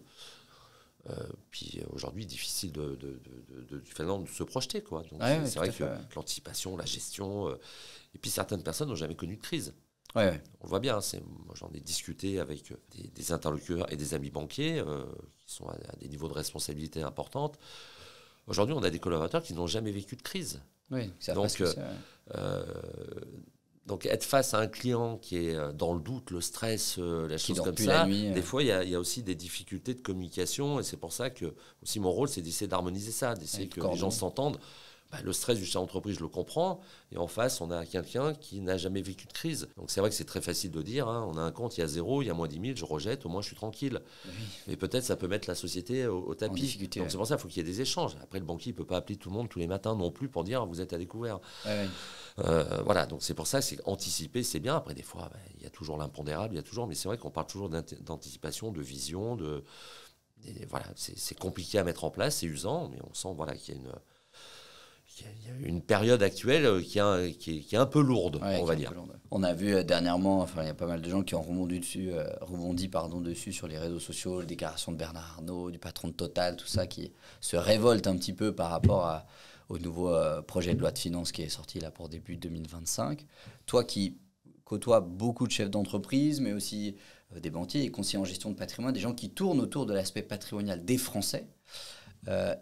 Puis aujourd'hui, difficile finalement de se projeter, quoi. Donc c'est vrai que l'anticipation, la gestion, et puis certaines personnes n'ont jamais connu de crise. Ouais. On le voit bien, moi j'en ai discuté avec des interlocuteurs et des amis banquiers qui sont à des niveaux de responsabilité importantes. Aujourd'hui, on a des collaborateurs qui n'ont jamais vécu de crise. Oui, c'est donc être face à un client qui est dans le doute, le stress, la chose comme ça, des fois il y a aussi des difficultés de communication et c'est pour ça que aussi mon rôle c'est d'essayer d'harmoniser ça, d'essayer que les gens s'entendent. Le stress du chef d'entreprise, je le comprends. Et en face, on a quelqu'un qui n'a jamais vécu de crise. Donc c'est vrai que c'est très facile de dire, on a un compte, il y a 0, il y a moins 10 000, je rejette, au moins je suis tranquille. Oui. Mais peut-être ça peut mettre la société au tapis. Donc c'est pour ça qu'il faut qu'il y ait des échanges. Après, le banquier ne peut pas appeler tout le monde tous les matins non plus pour dire vous êtes à découvert. Voilà, donc c'est pour ça que c'est anticiper, c'est bien. Après, des fois, il y a toujours l'impondérable, mais c'est vrai qu'on parle toujours d'anticipation, de vision, voilà, c'est compliqué à mettre en place, c'est usant, mais on sent qu'il y a une période actuelle qui est un peu lourde, on va dire. On a vu dernièrement, il y a pas mal de gens qui ont rebondi dessus sur les réseaux sociaux, les déclarations de Bernard Arnault, du patron de Total, tout ça, qui se révolte un petit peu par rapport au nouveau projet de loi de finances qui est sorti là pour début 2025. Toi qui côtoies beaucoup de chefs d'entreprise, mais aussi des banquiers et conseillers en gestion de patrimoine, des gens qui tournent autour de l'aspect patrimonial des Français.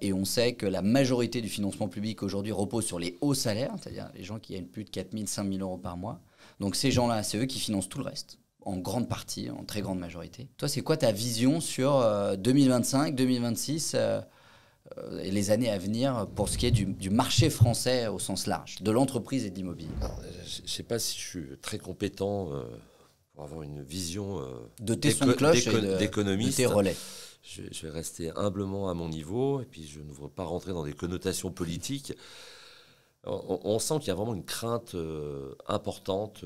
Et on sait que la majorité du financement public aujourd'hui repose sur les hauts salaires, c'est-à-dire les gens qui gagnent plus de 4 000, 5 000 euros par mois. Donc ces gens-là, c'est eux qui financent tout le reste, en grande partie, en très grande majorité. Toi, c'est quoi ta vision sur 2025, 2026 et les années à venir pour ce qui est du marché français au sens large, de l'entreprise et de l'immobilier? Je ne sais pas si je suis très compétent pour avoir une vision de tes sons de cloche d'économiste. De tes relais. Je vais rester humblement à mon niveau et puis je ne veux pas rentrer dans des connotations politiques. On sent qu'il y a vraiment une crainte importante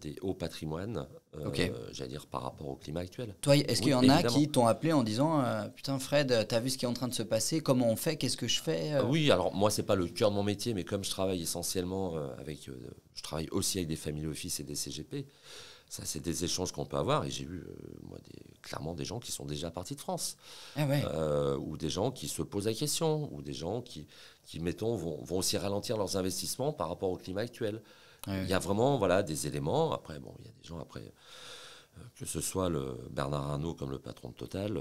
des hauts patrimoines, j'allais dire, par rapport au climat actuel. Toi, est-ce qu'il y en a qui t'ont appelé en disant « Putain Fred, t'as vu ce qui est en train de se passer, comment on fait, qu'est-ce que je fais ?» Oui, alors moi, c'est pas le cœur de mon métier, mais comme je travaille essentiellement je travaille aussi avec des family office et des CGP, ça, c'est des échanges qu'on peut avoir. Et j'ai eu, clairement, des gens qui sont déjà partis de France. Ah ouais. Ou des gens qui se posent la question. Ou des gens qui mettons, vont aussi ralentir leurs investissements par rapport au climat actuel. Il y a vraiment des éléments. Après, il y a des gens, que ce soit le Bernard Arnault comme le patron de Total,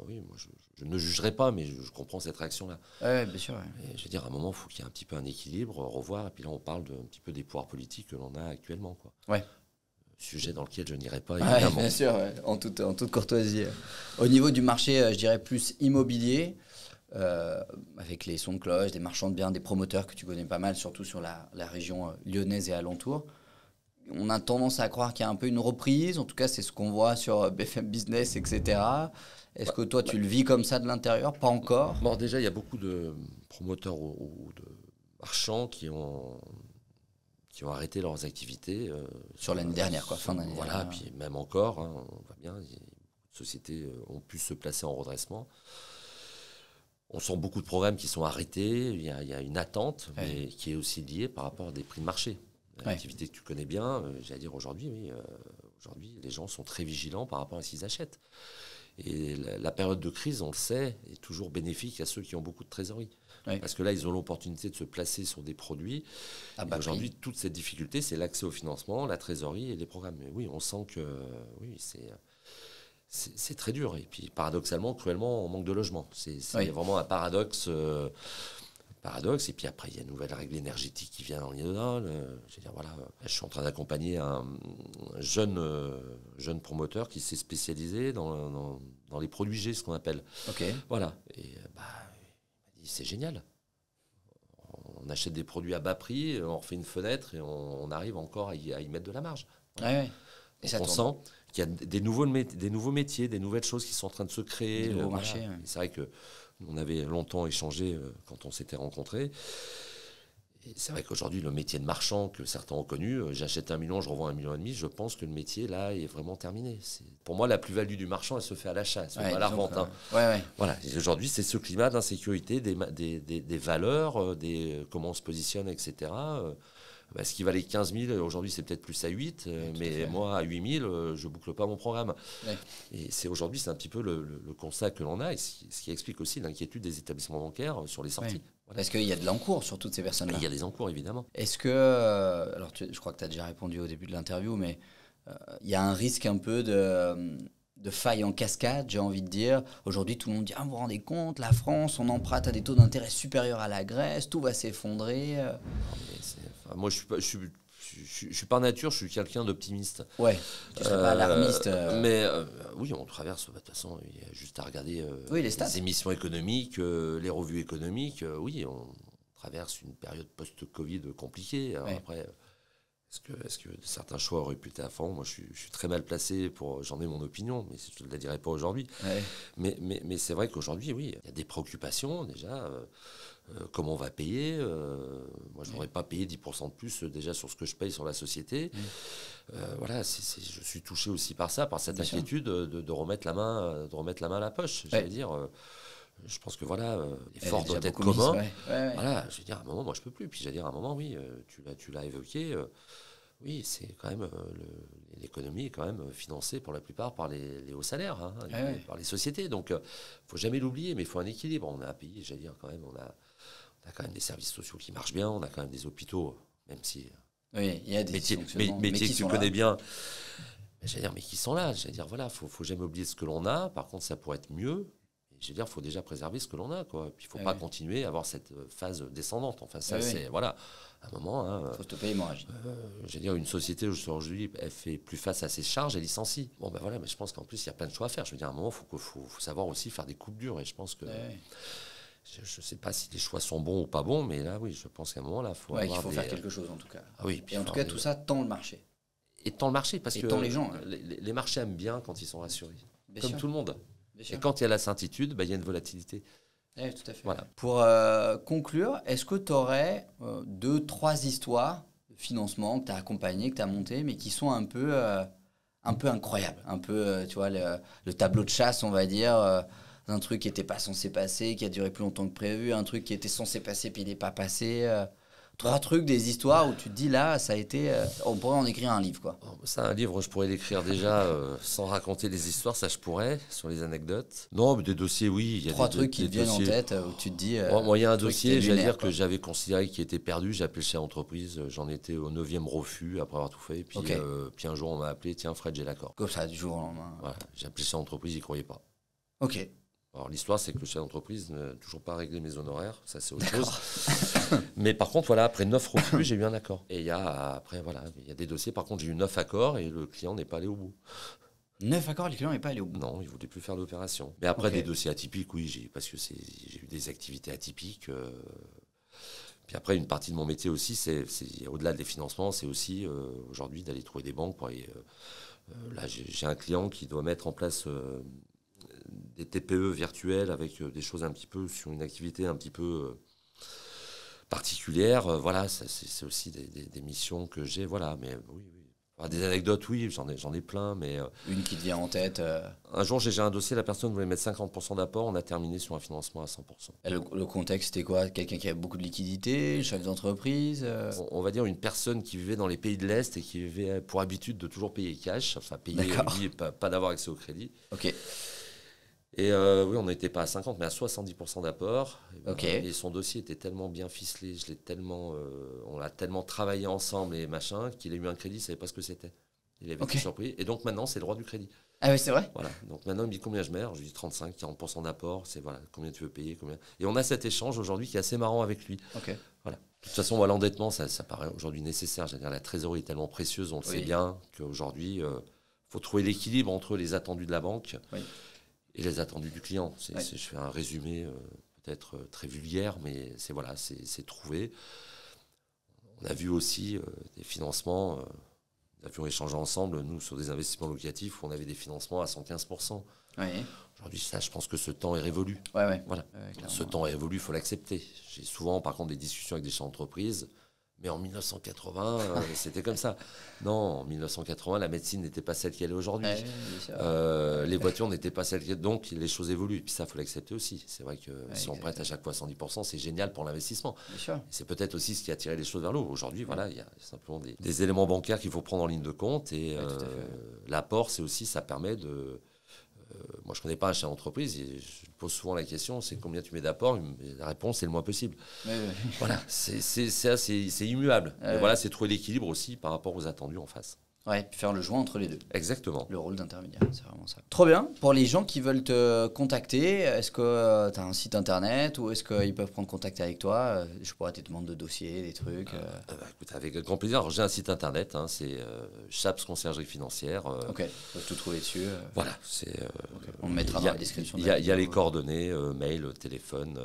oui, moi, je ne jugerai pas, mais je comprends cette réaction-là. Oui, bien sûr. Ouais. Et je veux dire, à un moment, il faut qu'il y ait un petit peu un équilibre, revoir. Et puis là, on parle un petit peu des pouvoirs politiques que l'on a actuellement, quoi. Ouais. sujet dans lequel je n'irai pas, évidemment. Bien sûr, en toute courtoisie. Au niveau du marché, je dirais plus immobilier, avec les sons de cloche, des marchands de biens, des promoteurs que tu connais pas mal, surtout sur la région lyonnaise et alentour. On a tendance à croire qu'il y a un peu une reprise, en tout cas c'est ce qu'on voit sur BFM Business, etc. Est-ce que toi tu le vis comme ça de l'intérieur? Pas encore? Bon, déjà il y a beaucoup de promoteurs ou de marchands qui ont arrêté leurs activités. Sur l'année dernière, quoi, fin d'année dernière. Voilà, puis même encore, hein, on voit bien, les sociétés ont pu se placer en redressement. On sent beaucoup de programmes qui sont arrêtés, il y a une attente, mais qui est aussi liée par rapport à des prix de marché. L'activité que tu connais bien, j'allais dire aujourd'hui, aujourd'hui, les gens sont très vigilants par rapport à ce qu'ils achètent. Et la période de crise, on le sait, est toujours bénéfique à ceux qui ont beaucoup de trésorerie. Parce que là, ils ont l'opportunité de se placer sur des produits. Aujourd'hui, toute cette difficulté, c'est l'accès au financement, la trésorerie et les programmes. Mais oui, on sent que c'est très dur. Et puis, paradoxalement, cruellement, on manque de logement. C'est vraiment un paradoxe. Et puis après, il y a une nouvelle règle énergétique qui vient en ligne dedans. Je veux dire, voilà, je suis en train d'accompagner un jeune promoteur qui s'est spécialisé dans les produits G, ce qu'on appelle. Voilà. Et il m'a dit, c'est génial. On achète des produits à bas prix, on refait une fenêtre et on arrive encore à y mettre de la marge. Voilà. Et ça on sent qu'il y a des nouveaux métiers, des nouvelles choses qui sont en train de se créer. Des nouveaux marchés. C'est vrai que on avait longtemps échangé quand on s'était rencontrés. Et c'est vrai qu'aujourd'hui, le métier de marchand que certains ont connu, j'achète 1 million, je revends 1,5 million, je pense que le métier, là, est vraiment terminé. Pour moi, la plus-value du marchand, elle se fait à l'achat, elle se fait pas à la revente. Voilà. Aujourd'hui, c'est ce climat d'insécurité, des valeurs, comment on se positionne, etc. Ce qui valait 15 000, aujourd'hui c'est peut-être plus à 8, mais moi à 8 000, je ne boucle pas mon programme. Et aujourd'hui, c'est un petit peu le constat que l'on a, et ce qui explique aussi l'inquiétude des établissements bancaires sur les sorties. Voilà. Parce qu'il y a de l'encours sur toutes ces personnes-là. Il y a des encours, évidemment. Est-ce que, alors je crois que tu as déjà répondu au début de l'interview, mais il y a un risque un peu de faille en cascade, j'ai envie de dire. Aujourd'hui, tout le monde dit, vous vous rendez compte, la France, on emprunte à des taux d'intérêt supérieurs à la Grèce, tout va s'effondrer. Moi, je suis par nature, je suis quelqu'un d'optimiste. Tu serais pas alarmiste. Mais oui, on traverse, de toute façon, il y a juste à regarder les émissions économiques, les revues économiques. Oui, on traverse une période post-Covid compliquée. Alors après, est-ce que certains choix auraient pu être avant? Moi, je suis très mal placé j'en ai mon opinion, mais je ne la dirai pas aujourd'hui. Mais c'est vrai qu'aujourd'hui, oui, il y a des préoccupations déjà. Comment on va payer? Moi, je n'aurais pas payé 10% de plus déjà sur ce que je paye sur la société. Voilà, je suis touché aussi par ça, par cette inquiétude de remettre la main à la poche. J'allais dire, je pense que voilà, l'effort doit être commun. Voilà, je veux dire, à un moment, moi, je peux plus. Puis, j'allais dire, à un moment, oui, tu l'as évoqué. Oui, c'est quand même l'économie est quand même financée pour la plupart par les hauts salaires, par les sociétés. Donc, faut jamais l'oublier, mais il faut un équilibre. On a un pays, j'allais dire, quand même, on a quand même des services sociaux qui marchent bien, on a quand même des hôpitaux, même si il y a des métiers que tu connais bien. J'allais dire, mais qui sont là. J'allais dire, voilà, faut jamais oublier ce que l'on a. Par contre, ça pourrait être mieux. Je veux dire, il faut déjà préserver ce que l'on a, quoi. Puis il ne faut pas continuer à avoir cette phase descendante. Enfin, ça, c'est voilà, à un moment. Faut stopper l'hémorragie. Je veux dire, une société aujourd'hui, elle fait plus face à ses charges, elle licencie. Bon, ben voilà, mais je pense qu'en plus, il y a plein de choix à faire. Je veux dire, à un moment, faut savoir aussi faire des coupes dures. Et je pense que. Je ne sais pas si les choix sont bons ou pas bons, mais là, oui, je pense qu'à un moment, là, il faut faire quelque chose, en tout cas. Oui, et en tout cas, tout ça tend le marché. Et tend le marché, parce que les gens. Les marchés aiment bien quand ils sont rassurés. Bien comme sûr. tout le monde. Et quand il y a la certitude, il y a une volatilité. Oui, tout à fait. Voilà. Pour conclure, est-ce que tu aurais 2-3 histoires de financement que tu as accompagnées, que tu as montées, mais qui sont un peu incroyables, un peu, tu vois, le tableau de chasse, on va dire, un truc qui n'était pas censé passer, qui a duré plus longtemps que prévu, un truc qui était censé passer puis il n'est pas passé. 3 trucs, des histoires où tu te dis là, ça a été. On pourrait en écrire un livre, quoi. Ça, un livre, je pourrais l'écrire déjà sans raconter les histoires, ça je pourrais, sur les anecdotes. Non, mais des dossiers, oui. Il y a 3 trucs qui te viennent en tête où tu te dis. Moi, il y a un dossier, j'allais dire, que j'avais considéré qui était perdu. J'ai appelé chez l'entreprise, j'en étais au 9e refus après avoir tout fait. Puis, puis un jour, on m'a appelé, tiens, Fred, j'ai l'accord. Comme ça, du jour au lendemain. Voilà, j'ai appelé chez l'entreprise, ils ne croyaient pas. Ok. Alors l'histoire, c'est que le chef d'entreprise n'a toujours pas réglé mes honoraires, ça c'est autre chose. Mais par contre, voilà, après 9 refus, j'ai eu un accord. Et il y a des dossiers, par contre, j'ai eu 9 accords et le client n'est pas allé au bout. 9 accords, le client n'est pas allé au bout. Non, il ne voulait plus faire l'opération. Mais après, des dossiers atypiques, oui, parce que j'ai eu des activités atypiques. Puis après, une partie de mon métier aussi, c'est au-delà des financements, c'est aussi aujourd'hui d'aller trouver des banques pour aller. Là, j'ai un client qui doit mettre en place des TPE virtuels avec des choses un petit peu sur une activité un petit peu particulière. Voilà, c'est aussi des missions que j'ai. Voilà, mais oui. Enfin, des anecdotes, oui, j'en ai plein, mais... Une qui te vient en tête Un jour, j'ai un dossier, la personne voulait mettre 50% d'apport, on a terminé sur un financement à 100%. Et le contexte, c'était quoi? Quelqu'un qui avait beaucoup de liquidités, chef d'entreprise on va dire une personne qui vivait dans les pays de l'Est et qui avait pour habitude de toujours payer cash, enfin payer lui et pas d'avoir accès au crédit. Ok. Et oui, on n'était pas à 50, mais à 70% d'apport. Et son dossier était tellement bien ficelé, on l'a tellement travaillé ensemble et machin, qu'il a eu un crédit, il ne savait pas ce que c'était. Il avait été surpris. Et donc maintenant, c'est le droit du crédit. Ah oui, c'est vrai? Voilà. Donc maintenant, il me dit combien je mets. Alors, je lui dis 35, 40% d'apport. C'est voilà, combien tu veux payer, combien. Et on a cet échange aujourd'hui qui est assez marrant avec lui. Ok. Voilà. De toute façon, moi, l'endettement, ça paraît aujourd'hui nécessaire. C'est-à-dire la trésorerie est tellement précieuse, on le sait bien, qu'aujourd'hui, faut trouver l'équilibre entre les attendus de la banque. Oui. Et les attendus du client. Je fais un résumé peut-être très vulgaire, mais c'est trouvé. On a vu aussi des financements, nous avions échangé ensemble, nous, sur des investissements locatifs, où on avait des financements à 115%. Oui. Aujourd'hui, ça, je pense que ce temps est révolu. Voilà. Ce temps est révolu, il faut l'accepter. J'ai souvent, par contre, des discussions avec des chefs d'entreprise. Mais en 1980, c'était comme ça. Non, en 1980, la médecine n'était pas celle qu'elle est aujourd'hui. Les voitures n'étaient pas celles qu'elles sont. Donc, les choses évoluent. Et puis ça, il faut l'accepter aussi. C'est vrai que si on prête à chaque fois 110%, c'est génial pour l'investissement. C'est peut-être aussi ce qui a tiré les choses vers le haut. Aujourd'hui, voilà, il y a simplement des éléments bancaires qu'il faut prendre en ligne de compte. Et l'apport, c'est aussi, ça permet de... moi, je ne connais pas un chef d'entreprise. Je pose souvent la question, c'est combien tu mets d'apport? La réponse, c'est le moins possible. Voilà, c'est immuable. Mais voilà, c'est trouver l'équilibre aussi par rapport aux attendus en face. Ouais, faire le joint entre les deux. Exactement. Le rôle d'intermédiaire, c'est vraiment ça. Trop bien. Pour les gens qui veulent te contacter, est-ce que tu as un site internet ou est-ce qu'ils peuvent prendre contact avec toi? Je pourrais te demander de dossiers, des trucs. Écoute, avec grand plaisir. Alors, j'ai un site internet, c'est Chaps Conciergerie Financière. Ok, ils peuvent tout trouver dessus. Voilà. On le mettra dans la description. Il y a les coordonnées, mail, téléphone.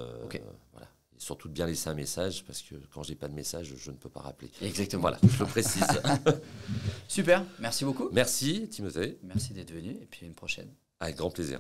Voilà. Surtout de bien laisser un message, parce que quand j'ai pas de message, je ne peux pas rappeler. Exactement. Voilà, je le précise. Super, merci beaucoup. Merci Timothée. Merci d'être venu, et puis à une prochaine. Avec grand plaisir.